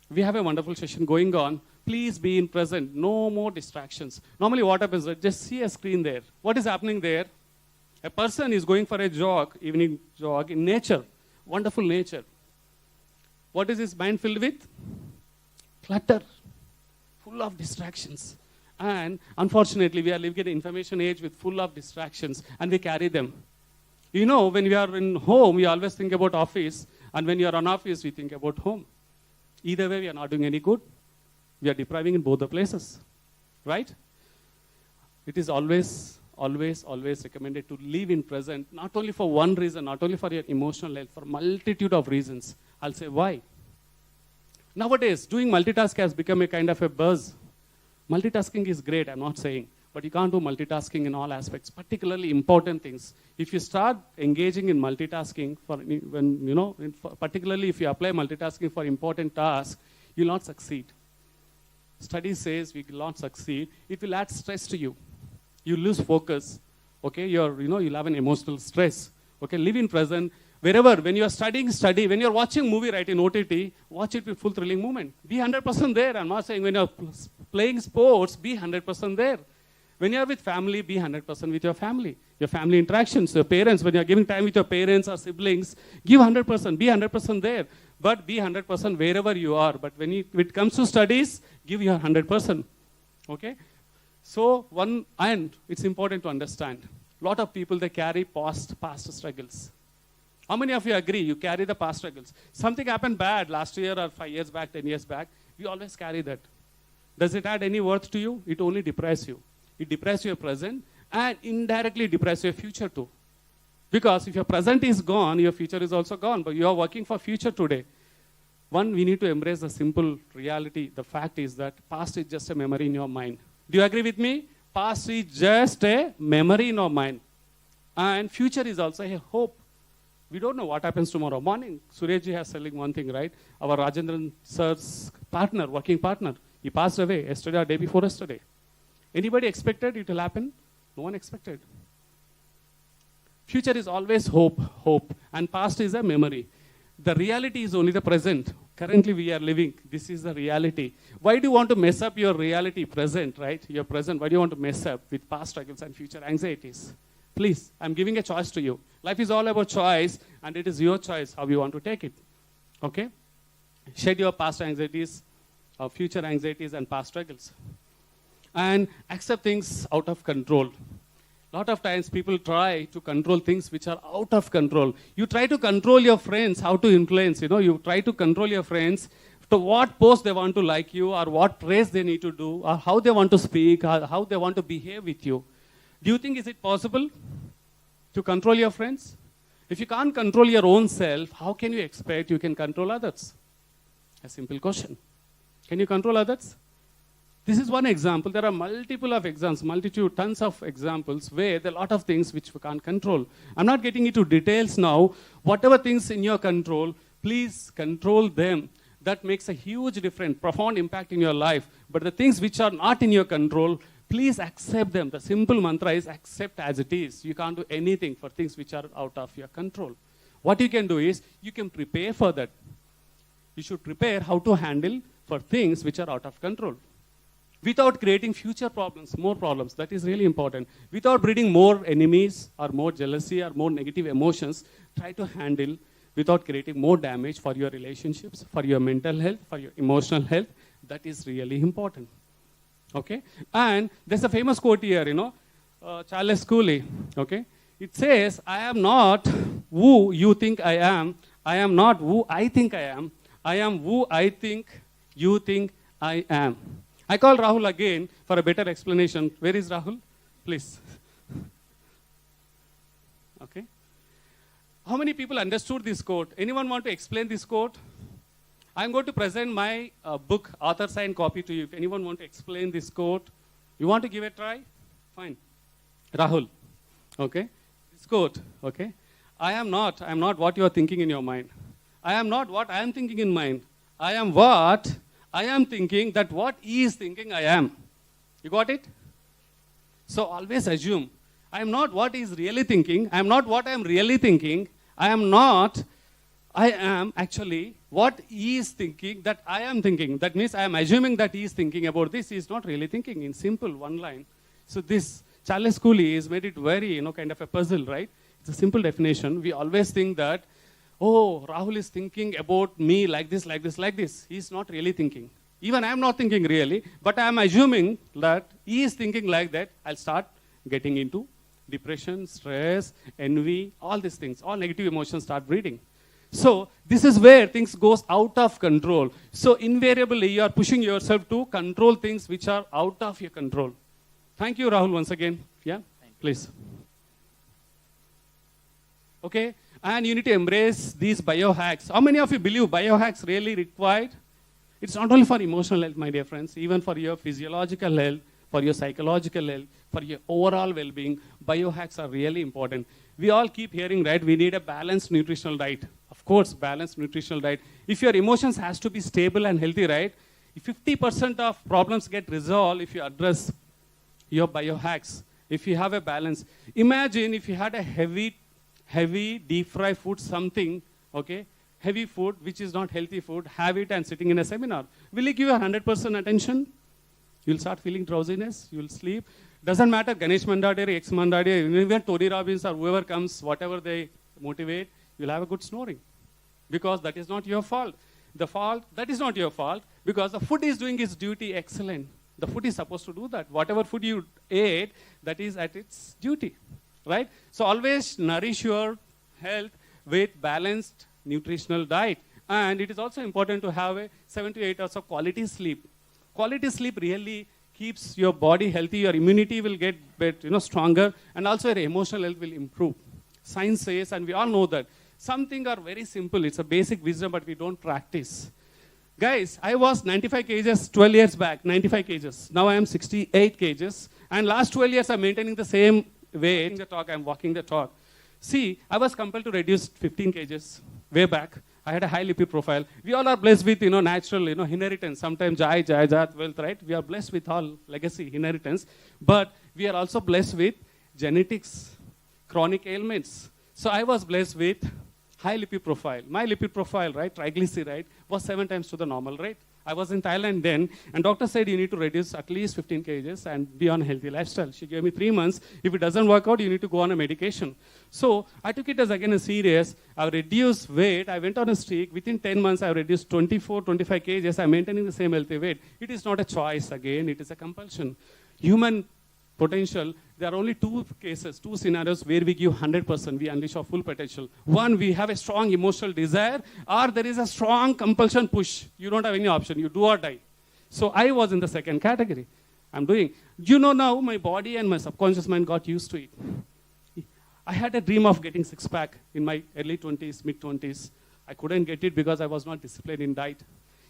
We have a wonderful session going on. Please be in present. No more distractions. Normally what happens, just see a screen there. What is happening there? A person is going for a jog, evening jog in nature, wonderful nature. What is his mind filled with? Clutter, full of distractions. And unfortunately, we are living in an information age with full of distractions, and we carry them. You know, when we are in home, we always think about office, and when you are on office, we think about home. Either way, we are not doing any good. We are depriving in both the places, right? It is always recommended to live in present, not only for one reason, not only for your emotional health, for multitude of reasons. I'll say why. Nowadays, doing multitask has become a kind of a buzz. Multitasking is great, I'm not saying, but you can't do multitasking in all aspects, particularly important things. If you start engaging in multitasking, particularly if you apply multitasking for important tasks, you'll not succeed. Study says we will not succeed. It will add stress to you. You lose focus. Okay, you'll have an emotional stress. Okay, live in present. Wherever, when you are studying, study. When you are watching movie, right, in OTT, watch it with full thrilling movement. Be 100% there. I'm not saying when you are playing sports, be 100% there. When you are with family, be 100% with your family. Your family interactions, your parents, when you are giving time with your parents or siblings, give 100%, be 100% there. But be 100% wherever you are. But when it comes to studies, give your 100%. Okay? So, and it's important to understand, a lot of people, they carry past struggles. How many of you agree you carry the past struggles? Something happened bad last year or 5 years back, 10 years back. We always carry that. Does it add any worth to you? It only depresses you. It depresses your present and indirectly depresses your future too. Because if your present is gone, your future is also gone. But you are working for future today. One, we need to embrace the simple reality. The fact is that past is just a memory in your mind. Do you agree with me? Past is just a memory in our mind. And future is also a hope. We don't know what happens tomorrow morning. Sureshji has telling one thing, right? Our Rajendran sir's partner, working partner, he passed away yesterday or day before yesterday. Anybody expected it will happen? No one expected. Future is always hope. And past is a memory. The reality is only the present. Currently we are living. This is the reality. Why do you want to mess up your reality present, right? Your present. Why do you want to mess up with past struggles and future anxieties? Please, I'm giving a choice to you. Life is all about choice, and it is your choice how you want to take it. Okay? Shed your past anxieties, future anxieties, and past struggles. And accept things out of control. A lot of times people try to control things which are out of control. You try to control your friends, how to influence. You try to control your friends to what post they want to like you, or what praise they need to do, or how they want to speak, or how they want to behave with you. Do you think is it possible to control your friends? If you can't control your own self, how can you expect you can control others? A simple question. Can you control others? This is one example. There are tons of examples where there are a lot of things which we can't control. I'm not getting into details now. Whatever things in your control, please control them. That makes a huge difference, profound impact in your life. But the things which are not in your control, please accept them. The simple mantra is accept as it is. You can't do anything for things which are out of your control. What you can do is, you can prepare for that. You should prepare how to handle for things which are out of control. Without creating future problems, more problems. That is really important. Without breeding more enemies or more jealousy or more negative emotions, try to handle without creating more damage for your relationships, for your mental health, for your emotional health. That is really important. Okay? And there's a famous quote here, Charles Cooley. Okay? It says, I am not who you think I am. I am not who I think I am. I am who I think you think I am. I call Rahul again for a better explanation. Where is Rahul? Please. Okay. How many people understood this quote? Anyone want to explain this quote? I'm going to present my book, author signed copy to you. If anyone want to explain this quote, you want to give it a try? Fine. Rahul. Okay. This quote. Okay. I am not what you are thinking in your mind. I am not what I am thinking in mind. I am what I am thinking that what he is thinking I am. You got it? So always assume, I am not what he is really thinking. I am not what I am really thinking. I am actually what he is thinking that I am thinking. That means I am assuming that he is thinking about this. He is not really thinking, in simple one line. So this, Charles Cooley has made it very, kind of a puzzle, right? It's a simple definition. We always think that, oh, Rahul is thinking about me like this, like this, like this. He is not really thinking. Even I am not thinking really, but I am assuming that he is thinking like that. I'll start getting into depression, stress, envy, all these things, all negative emotions start breeding. So this is where things goes out of control. So invariably you are pushing yourself to control things which are out of your control. Thank you, Rahul, once again. Yeah, please. Okay, and you need to embrace these biohacks. How many of you believe biohacks really required? It's not only for emotional health, my dear friends, even for your physiological health, for your psychological health, for your overall well-being, biohacks are really important. We all keep hearing, right, we need a balanced nutritional diet. Of course, balanced nutritional diet. If your emotions has to be stable and healthy, right, if 50% of problems get resolved if you address your biohacks, if you have a balance. Imagine if you had a heavy deep fry food, something, okay, heavy food which is not healthy food, have it and sitting in a seminar. Will you give 100% attention? You'll start feeling drowsiness, you'll sleep. Doesn't matter, ganeshmandadi or exmandadi, even Tony Robbins or whoever comes, whatever they motivate, you'll have a good snoring. Because that is not your fault. That is not your fault, because the food is doing its duty excellent. The food is supposed to do that. Whatever food you ate, that is at its duty, right? So always nourish your health with balanced nutritional diet. And it is also important to have a 7 to 8 hours of quality sleep. Quality sleep really keeps your body healthy, your immunity will get better, stronger, and also your emotional health will improve. Science says, and we all know that, some things are very simple. It's a basic wisdom, but we don't practice. Guys, I was 95 kgs 12 years back, 95 kgs. Now I am 68 kgs. And last 12 years I'm maintaining the same weight. I'm walking the talk. See, I was compelled to reduce 15 kgs way back. I had a high lipid profile. We all are blessed with, natural, inheritance. Sometimes jat, wealth, right? We are blessed with all legacy, inheritance. But we are also blessed with genetics, chronic ailments. So I was blessed with high lipid profile. My lipid profile, right, triglyceride, was 7 times to the normal rate. I was in Thailand then, and doctor said you need to reduce at least 15 kgs and be on a healthy lifestyle. She gave me 3 months. If it doesn't work out, you need to go on a medication. So I took it as again a serious. I reduced weight. I went on a streak. Within 10 months, I reduced 24, 25 kgs. I'm maintaining the same healthy weight. It is not a choice again. It is a compulsion. Human potential, there are only 2 cases, 2 scenarios where we give 100%, we unleash our full potential. One, we have a strong emotional desire, or there is a strong compulsion push. You don't have any option, you do or die. So I was in the second category. I'm doing. Now my body and my subconscious mind got used to it. I had a dream of getting six-pack in my early 20s, mid-20s. I couldn't get it because I was not disciplined in diet.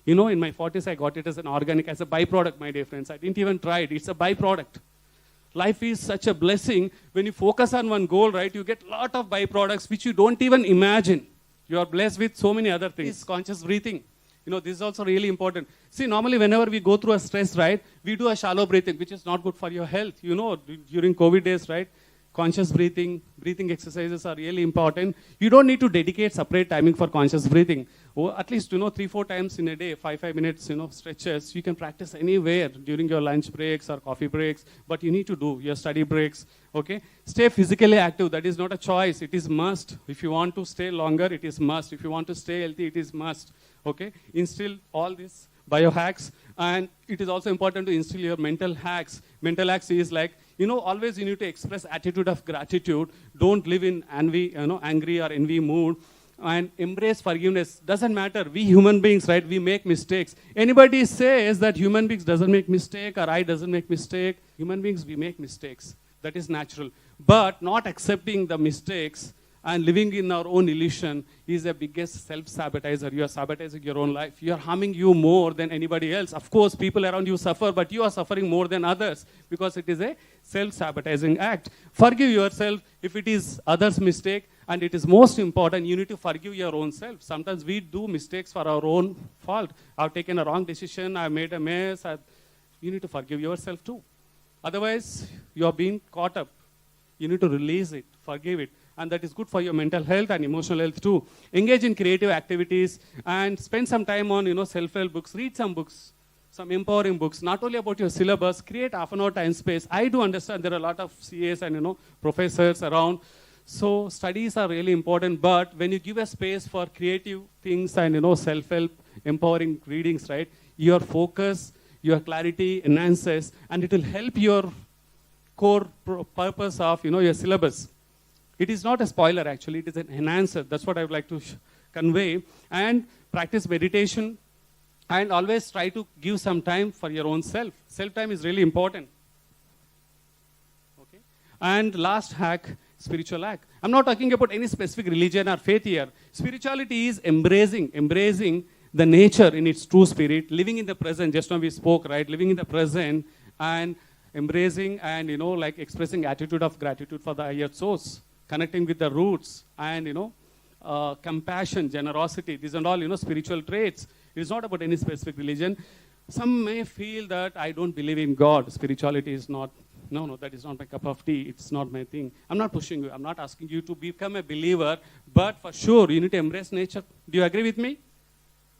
In my 40s, I got it as an organic, as a byproduct, my dear friends. I didn't even try it. It's a byproduct. Life is such a blessing. When you focus on one goal, right, you get a lot of byproducts which you don't even imagine. You are blessed with so many other things. Conscious breathing. This is also really important. See, normally whenever we go through a stress, right, we do a shallow breathing, which is not good for your health. During COVID days, right, conscious breathing exercises are really important. You don't need to dedicate separate timing for conscious breathing. At least, 3-4 times in a day, 5 minutes, stretches. You can practice anywhere during your lunch breaks or coffee breaks, but you need to do your study breaks, okay? Stay physically active. That is not a choice. It is must. If you want to stay longer, it is must. If you want to stay healthy, it is must, okay? Instill all these biohacks, and it is also important to instill your mental hacks. Mental hacks is like, always you need to express attitude of gratitude. Don't live in envy, angry or envy mood. And embrace forgiveness. Doesn't matter. We human beings, right, we make mistakes. Anybody says that human beings doesn't make mistake or I doesn't make mistake, human beings, we make mistakes. That is natural. But not accepting the mistakes and living in our own illusion is the biggest self-sabotizer. You are sabotaging your own life. You are harming you more than anybody else. Of course, people around you suffer, but you are suffering more than others because it is a self-sabotaging act. Forgive yourself if it is others' mistake. And it is most important, you need to forgive your own self. Sometimes we do mistakes for our own fault. I've taken a wrong decision, I've made a mess. You need to forgive yourself too. Otherwise, you're being caught up. You need to release it, forgive it. And that is good for your mental health and emotional health too. Engage in creative activities and spend some time on, self-help books. Read some books, some empowering books, not only about your syllabus, create half an hour time space. I do understand there are a lot of CAs and, professors around. So studies are really important, but when you give a space for creative things and self-help, empowering readings, right? Your focus, your clarity enhances, and it will help your core purpose of your syllabus. It is not a spoiler actually; it is an enhancer. That's what I would like to convey. And practice meditation, and always try to give some time for your own self. Self-time is really important. Okay. And last hack. Spiritual hack. I'm not talking about any specific religion or faith here. Spirituality is embracing the nature in its true spirit, living in the present. Just now we spoke, right? Living in the present and embracing and expressing attitude of gratitude for the higher source, connecting with the roots, and compassion, generosity. These are all spiritual traits. It is not about any specific religion. Some may feel that I don't believe in God. Spirituality is not. No, that is not my cup of tea. It's not my thing. I'm not pushing you. I'm not asking you to become a believer, but for sure, you need to embrace nature. Do you agree with me?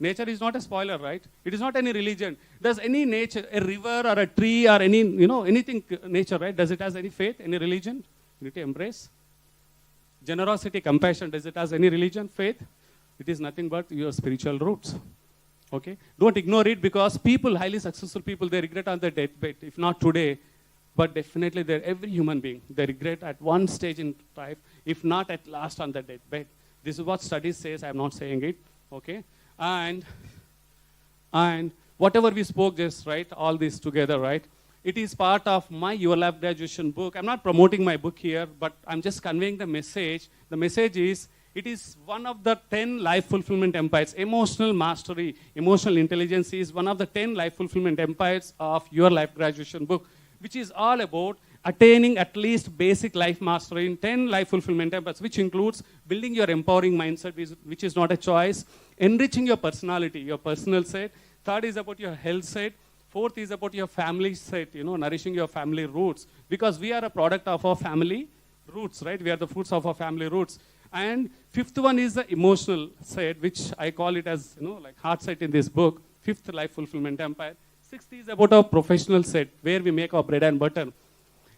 Nature is not a spoiler, right? It is not any religion. Does any nature, a river or a tree or any, anything nature, right? Does it has any faith, any religion? You need to embrace. Generosity, compassion, does it has any religion, faith? It is nothing but your spiritual roots. Okay? Don't ignore it, because people, highly successful people, they regret on their deathbed. If not today, but definitely every human being, they regret at one stage in life, if not at last on the deathbed. This is what studies says, I'm not saying it, okay? And whatever we spoke just, right, all this together, right, it is part of my Your Life graduation book. I'm not promoting my book here, but I'm just conveying the message. The message is, it is one of the 10 life fulfillment empires. Emotional mastery, emotional intelligence is one of the 10 life fulfillment empires of Your Life graduation book, which is all about attaining at least basic life mastery in 10 life fulfillment empires, which includes building your empowering mindset, which is not a choice, enriching your personality, your personal set. Third is about your health set. Fourth is about your family set, nourishing your family roots. Because we are a product of our family roots, right? We are the fruits of our family roots. And fifth one is the emotional set, which I call it as, like heart set in this book, fifth life fulfillment empire. Sixth is about our professional set, where we make our bread and butter.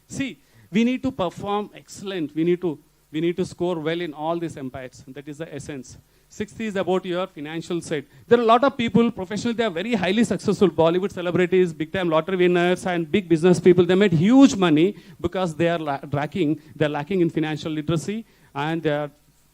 See, we need to perform excellent. We need to score well in all these empires. That is the essence. Sixth is about your financial set. There are a lot of people, professionally, they are very highly successful. Bollywood celebrities, big-time lottery winners, and big business people. They made huge money because they are lacking in financial literacy and their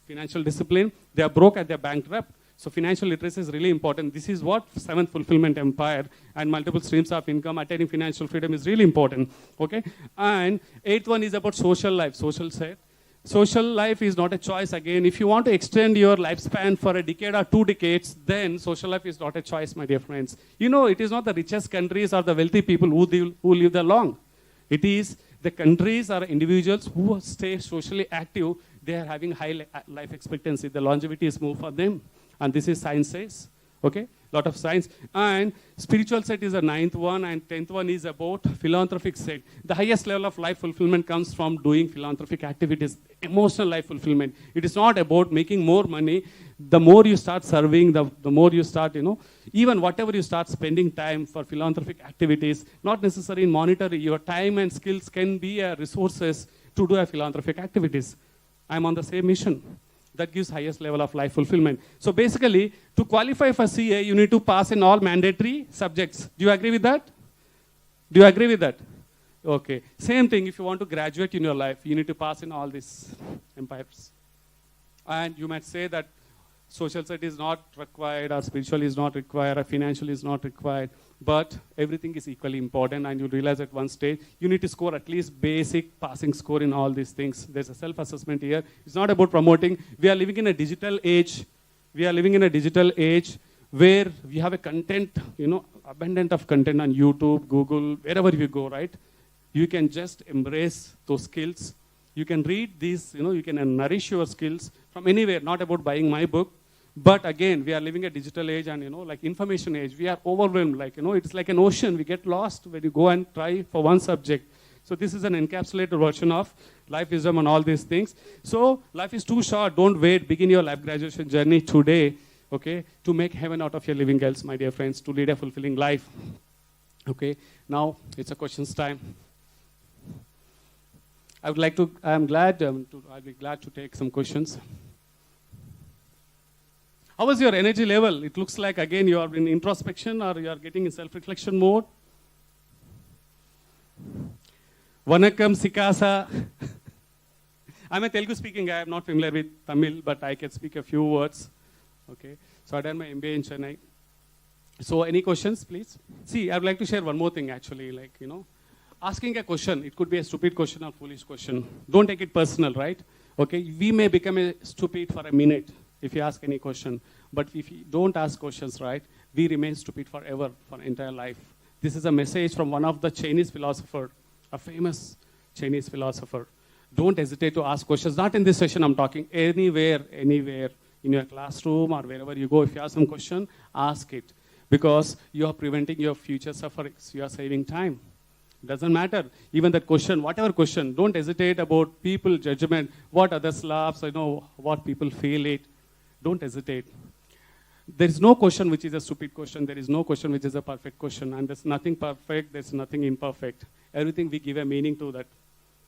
financial discipline. They are broke and they are bankrupt. So financial literacy is really important. This is what seventh fulfillment empire, and multiple streams of income, attaining financial freedom is really important. Okay? And eighth one is about social life, social set. Social life is not a choice again. If you want to extend your lifespan for a decade or 2 decades, then social life is not a choice, my dear friends. It is not the richest countries or the wealthy people who live there long. It is the countries or individuals who stay socially active. They are having high life expectancy. The longevity is more for them. And this is science says, okay? Lot of science. And spiritual set is the 9th one, and 10th one is about philanthropic set. The highest level of life fulfillment comes from doing philanthropic activities, emotional life fulfillment. It is not about making more money. The more you start serving, the more you start, even whatever you start spending time for philanthropic activities, not necessarily in monetary, your time and skills can be resources to do philanthropic activities. I'm on the same mission. That gives highest level of life fulfillment. So basically, to qualify for CA, you need to pass in all mandatory subjects. Do you agree with that? Do you agree with that? Okay. Same thing, if you want to graduate in your life, you need to pass in all these empires. And you might say that social set is not required, or spiritual is not required, or financial is not required, but everything is equally important, and you realize at one stage, you need to score at least basic passing score in all these things. There's a self-assessment here. It's not about promoting. We are living in a digital age. We are living in a digital age where we have a content, abundant of content on YouTube, Google, wherever you go, right? You can just embrace those skills. You can read these, you can nourish your skills from anywhere, not about buying my book. But again, we are living a digital age and, like information age. We are overwhelmed, it's like an ocean. We get lost when you go and try for one subject. So this is an encapsulated version of life wisdom and all these things. So life is too short. Don't wait. Begin your life graduation journey today, okay, to make heaven out of your living hells, my dear friends, to lead a fulfilling life. Okay, now it's a questions time. I'll be glad to take some questions. How is your energy level? It looks like, again, you are in introspection or you are getting in self-reflection mode. Vanakkam, Sikasa. I'm a Telugu speaking guy. I'm not familiar with Tamil, but I can speak a few words. Okay. So I done my MBA in Chennai. So any questions, please? See, I would like to share one more thing, actually. Like, asking a question, it could be a stupid question or foolish question. Don't take it personal, right? Okay. We may become a stupid for a minute if you ask any question. But if you don't ask questions, right, we remain stupid forever, for entire life. This is a message from one of the Chinese philosophers, a famous Chinese philosopher. Don't hesitate to ask questions. Not in this session, I'm talking anywhere, in your classroom or wherever you go. If you have some question, ask it. Because you are preventing your future sufferings. You are saving time. Doesn't matter. Even that question, whatever question, don't hesitate about people judgment, what others laugh, what people feel it. Don't hesitate. There is no question which is a stupid question. There is no question which is a perfect question. And there's nothing perfect. There's nothing imperfect. Everything we give a meaning to that.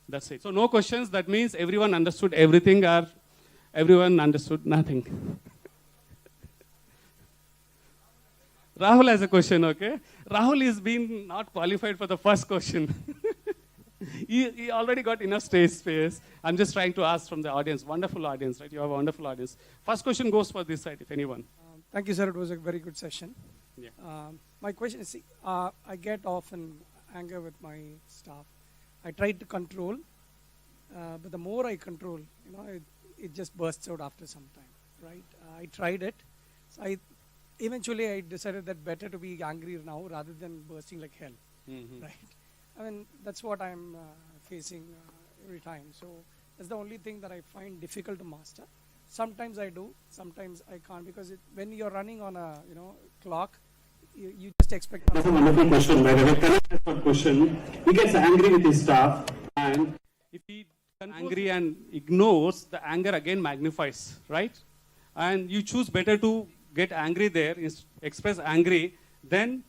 That's it. So no questions. That means everyone understood everything or everyone understood nothing. Rahul has a question, okay? Rahul is being not qualified for the first question. he already got enough stage space. I'm just trying to ask from the audience. Wonderful audience, right? You have a wonderful audience. First question goes for this side, if anyone. Thank you, sir. It was a very good session. Yeah. My question is, I get often anger with my staff. I try to control, but the more I control, it just bursts out after some time, right? I tried it. So eventually I decided that better to be angry now rather than bursting like hell, right? I mean, that's what I'm facing every time. So that's the only thing that I find difficult to master. Sometimes I do, sometimes I can't, because when you're running on a clock, you just expect. That's a wonderful question, by the way. Can I ask a question? He gets angry with his staff, and if he angry and ignores, the anger again magnifies, right? And you choose better to get angry there, express angry, than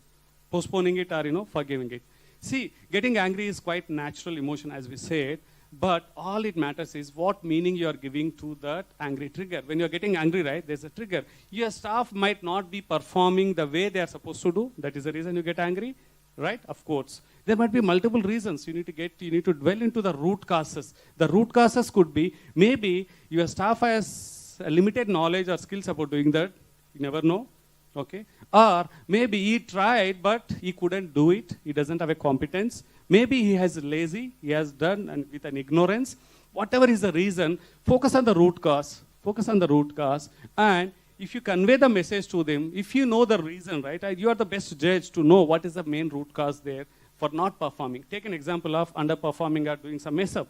postponing it or forgiving it. See, getting angry is quite natural emotion, as we said. But all it matters is what meaning you are giving to that angry trigger. When you're getting angry, right, there's a trigger. Your staff might not be performing the way they are supposed to do. That is the reason you get angry, right? Of course. There might be multiple reasons. You need to dwell into the root causes. The root causes could be, maybe your staff has a limited knowledge or skills about doing that. You never know. Okay? Or maybe he tried, but he couldn't do it. He doesn't have a competence. Maybe he has lazy, he has done and with an ignorance. Whatever is the reason, focus on the root cause. Focus on the root cause. And if you convey the message to them, if you know the reason, right, you are the best judge to know what is the main root cause there for not performing. Take an example of underperforming or doing some mess up.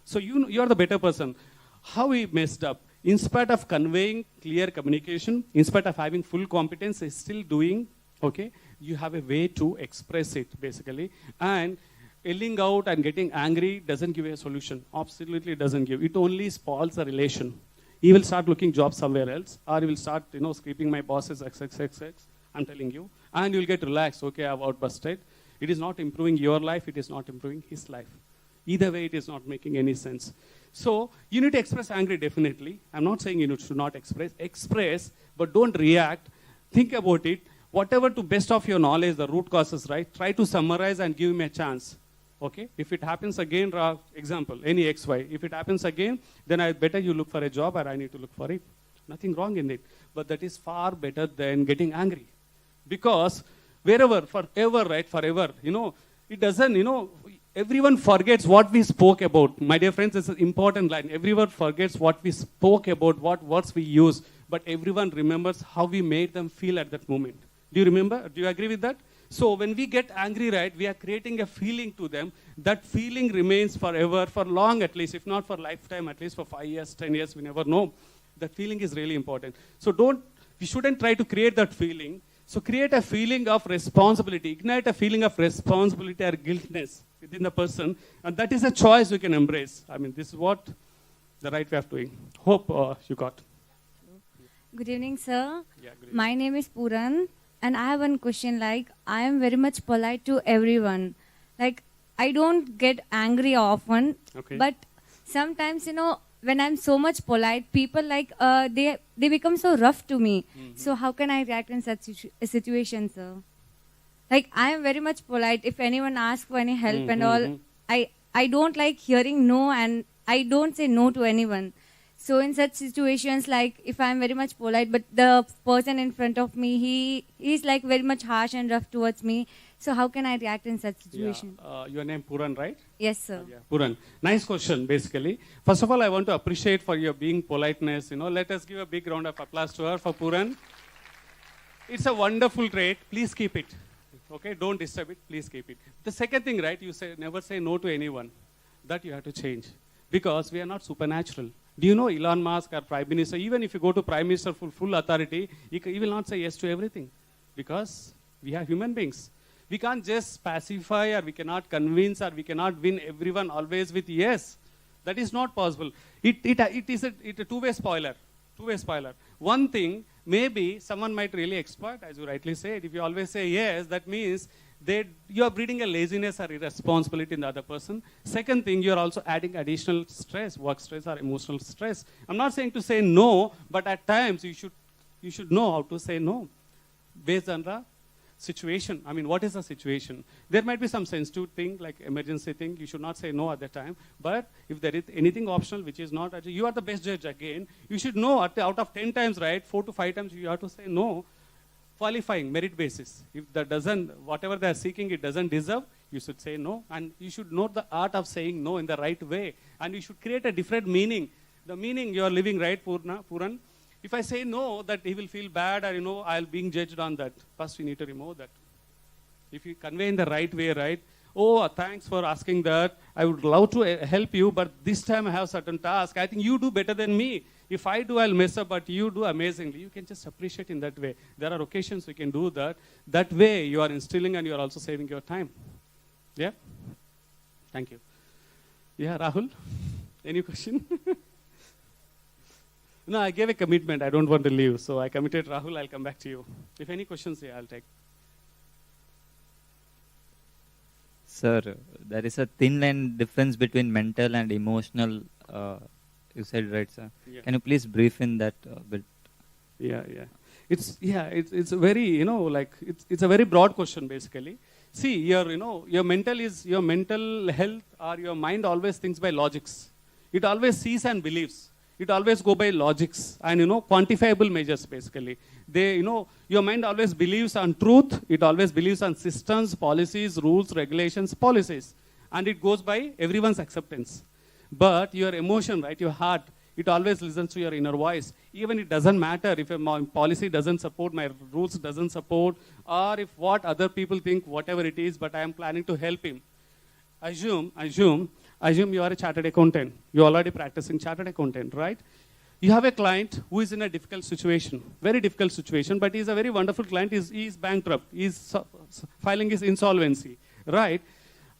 So you are the better person. How he messed up? In spite of conveying clear communication, in spite of having full competence, he's still doing, okay? You have a way to express it, basically. And yelling out and getting angry doesn't give a solution. Absolutely doesn't give. It only spoils a relation. He will start looking jobs somewhere else, or he will start, scraping my boss's XXXX, I'm telling you. And you'll get relaxed, okay, I've outbusted. It is not improving your life, it is not improving his life. Either way, it is not making any sense. So, you need to express anger, definitely. I'm not saying you should not express. Express, but don't react. Think about it. Whatever to best of your knowledge, the root causes, right? Try to summarize and give him a chance. Okay? If it happens again, example, any XY. If it happens again, then I better you look for a job or I need to look for it. Nothing wrong in it. But that is far better than getting angry. Because wherever, forever, right? Forever, it doesn't, everyone forgets what we spoke about. My dear friends, this is an important line. Everyone forgets what we spoke about, what words we use. But everyone remembers how we made them feel at that moment. Do you remember? Do you agree with that? So when we get angry, right, we are creating a feeling to them. That feeling remains forever, for long at least, if not for lifetime, at least for 5 years, 10 years, we never know. That feeling is really important. So we shouldn't try to create that feeling. So create a feeling of responsibility. Ignite a feeling of responsibility or guiltness within the person. And that is a choice we can embrace. I mean, this is what the right way of doing. Hope you got. Good evening, sir. Yeah, good evening. My name is Puran. And I have one question, I am very much polite to everyone. I don't get angry often, Okay. but sometimes, when I'm so much polite, people they become so rough to me. So how can I react in such situations, sir? Like, I am very much polite. If anyone asks for any help and all, I don't like hearing no, and I don't say no to anyone. So in such situations, like if I'm very much polite, but the person in front of me, he's like very much harsh and rough towards me. So how can I react in such situation? Yeah. Your name Puran, right? Yes, sir. Yeah, Puran. Nice question, basically. First of all, I want to appreciate for your being politeness. Let us give a big round of applause to her for Puran. It's a wonderful trait. Please keep it. Okay, don't disturb it. Please keep it. The second thing, right? You say never say no to anyone. That you have to change, because we are not supernatural. Do you know Elon Musk or Prime Minister? Even if you go to Prime Minister full authority, he will not say yes to everything, because we are human beings. We can't just pacify, or we cannot convince, or we cannot win everyone always with yes. That is not possible. It is a two-way spoiler. Two-way spoiler. One thing, maybe someone might really exploit, as you rightly said. If you always say yes, that means you are breeding a laziness or irresponsibility in the other person. Second thing, you are also adding additional stress, work stress or emotional stress. I'm not saying to say no, but at times you should know how to say no based on the situation. I mean, what is the situation? There might be some sensitive thing, like emergency thing. You should not say no at that time. But if there is anything optional which is not, you are the best judge again. You should know out of 10 times, right, 4 to 5 times you have to say no. Qualifying, merit basis. If that doesn't, whatever they are seeking, it doesn't deserve, you should say no. And you should know the art of saying no in the right way. And you should create a different meaning. The meaning you are living, right, Puran? If I say no, that he will feel bad, or I'll being judged on that. First, we need to remove that. If you convey in the right way, right? Oh, thanks for asking that. I would love to help you, but this time I have certain task. I think you do better than me. If I do, I'll mess up, but you do amazingly. You can just appreciate in that way. There are occasions you can do that. That way, you are instilling and you are also saving your time. Yeah? Thank you. Yeah, Rahul? Any question? No, I gave a commitment. I don't want to leave. So I committed Rahul. I'll come back to you. If any questions, yeah, I'll take. Sir, there is a thin line difference between mental and emotional. You said, right, sir? Yeah. Can you please brief in that bit? Yeah. It's a very, it's a very broad question, basically. See, your mental health, or your mind always thinks by logics. It always sees and believes. It always go by logics and, quantifiable measures, basically. Your mind always believes on truth. It always believes on systems, policies, rules, regulations, policies. And it goes by everyone's acceptance. But your emotion, right, your heart, it always listens to your inner voice. Even it doesn't matter if a policy doesn't support, my rules doesn't support, or if what other people think, whatever it is, but I am planning to help him. Assume you are a chartered accountant. You're already practicing chartered accountant, right? You have a client who is in a difficult situation, very difficult situation, but he's a very wonderful client. He's bankrupt. He's filing his insolvency, right?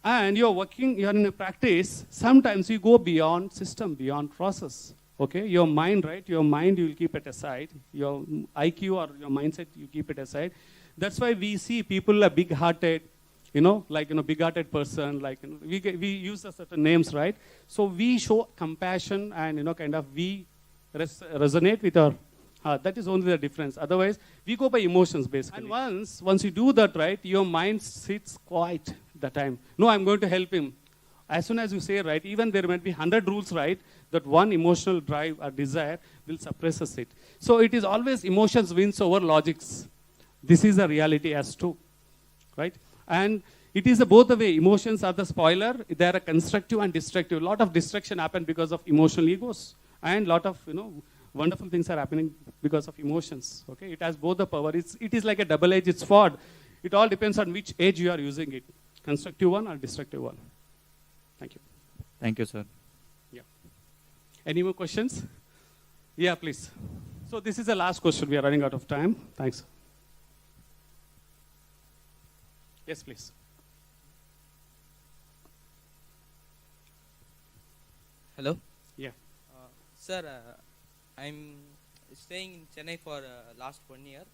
And you're in a practice. Sometimes you go beyond system, beyond process. Okay, your mind, right? Your mind, you will keep it aside. Your IQ or your mindset, you keep it aside. That's why we see people are big-hearted, big-hearted person, we use certain names, right? So we show compassion and, we resonate with our heart. That is only the difference. Otherwise, we go by emotions, basically. And once you do that, right, your mind sits quiet the time. No, I'm going to help him. As soon as you say, right, even there might be 100 rules, right, that one emotional drive or desire will suppress it. So it is always emotions wins over logics. This is a reality as true, right? And it is both the way. Emotions are the spoiler. They are constructive and destructive. A lot of destruction happen because of emotional egos. And a lot of, wonderful things are happening because of emotions. Okay, it has both the power. It is like a double-edged sword. It all depends on which edge you are using it. Constructive one or destructive one. Thank you. Thank you, sir. Yeah. Any more questions? Yeah, please. So this is the last question. We are running out of time. Thanks. Yes, please. Hello. Yeah. Sir, I'm staying in Chennai for last 1 year.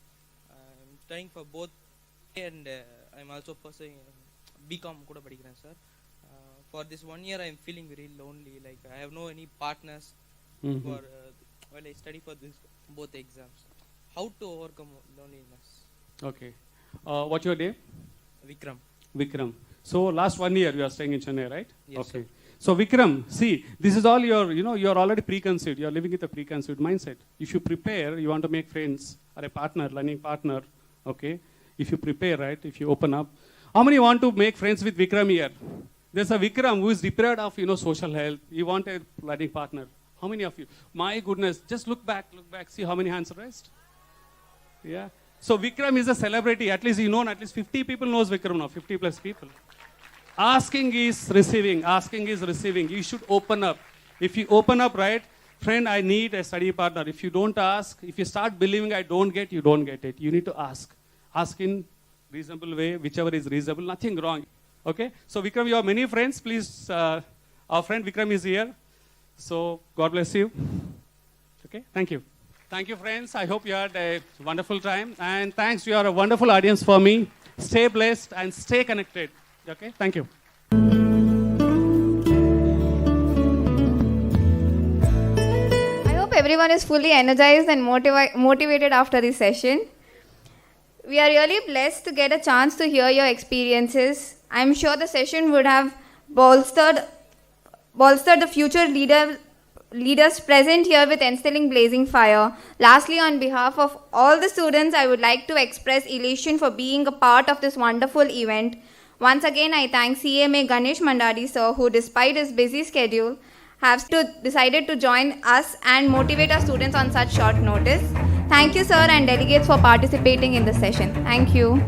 I'm studying for both and I'm also pursuing BCom kuda padikren, sir. For this 1 year, I am feeling very lonely. Like I have no any partners for while I study for this both exams. How to overcome loneliness? Okay. What's your name? Vikram. Vikram. So last 1 year you are staying in Chennai, right? Yes, Okay. sir. So Vikram, see, this is all your, you're already preconceived. You're living with a preconceived mindset. If you prepare, you want to make friends or a partner, learning partner, okay? If you prepare, right? If you open up. How many want to make friends with Vikram here? There's a Vikram who is deprived of, social health. He want a learning partner. How many of you? My goodness, just look back, see how many hands are raised. Yeah. So Vikram is a celebrity. At least at least 50 people knows Vikram now, 50 plus people. Asking is receiving. You should open up. If you open up, right, friend, I need a study partner. If you don't ask, if you start believing I don't get, you don't get it. You need to ask. Ask in reasonable way, whichever is reasonable, nothing wrong. Okay? So Vikram, you have many friends. Please, our friend Vikram is here. So God bless you. Okay? Thank you. Thank you, friends. I hope you had a wonderful time. And thanks, you are a wonderful audience for me. Stay blessed and stay connected. Okay? Thank you. I hope everyone is fully energized and motivated after this session. We are really blessed to get a chance to hear your experiences. I'm sure the session would have bolstered the future leaders present here with instilling blazing fire. Lastly, on behalf of all the students, I would like to express elation for being a part of this wonderful event. Once again, I thank CMA ganeshmandadi sir, who despite his busy schedule, decided to join us and motivate our students on such short notice. Thank you, sir, and delegates for participating in the session. Thank you.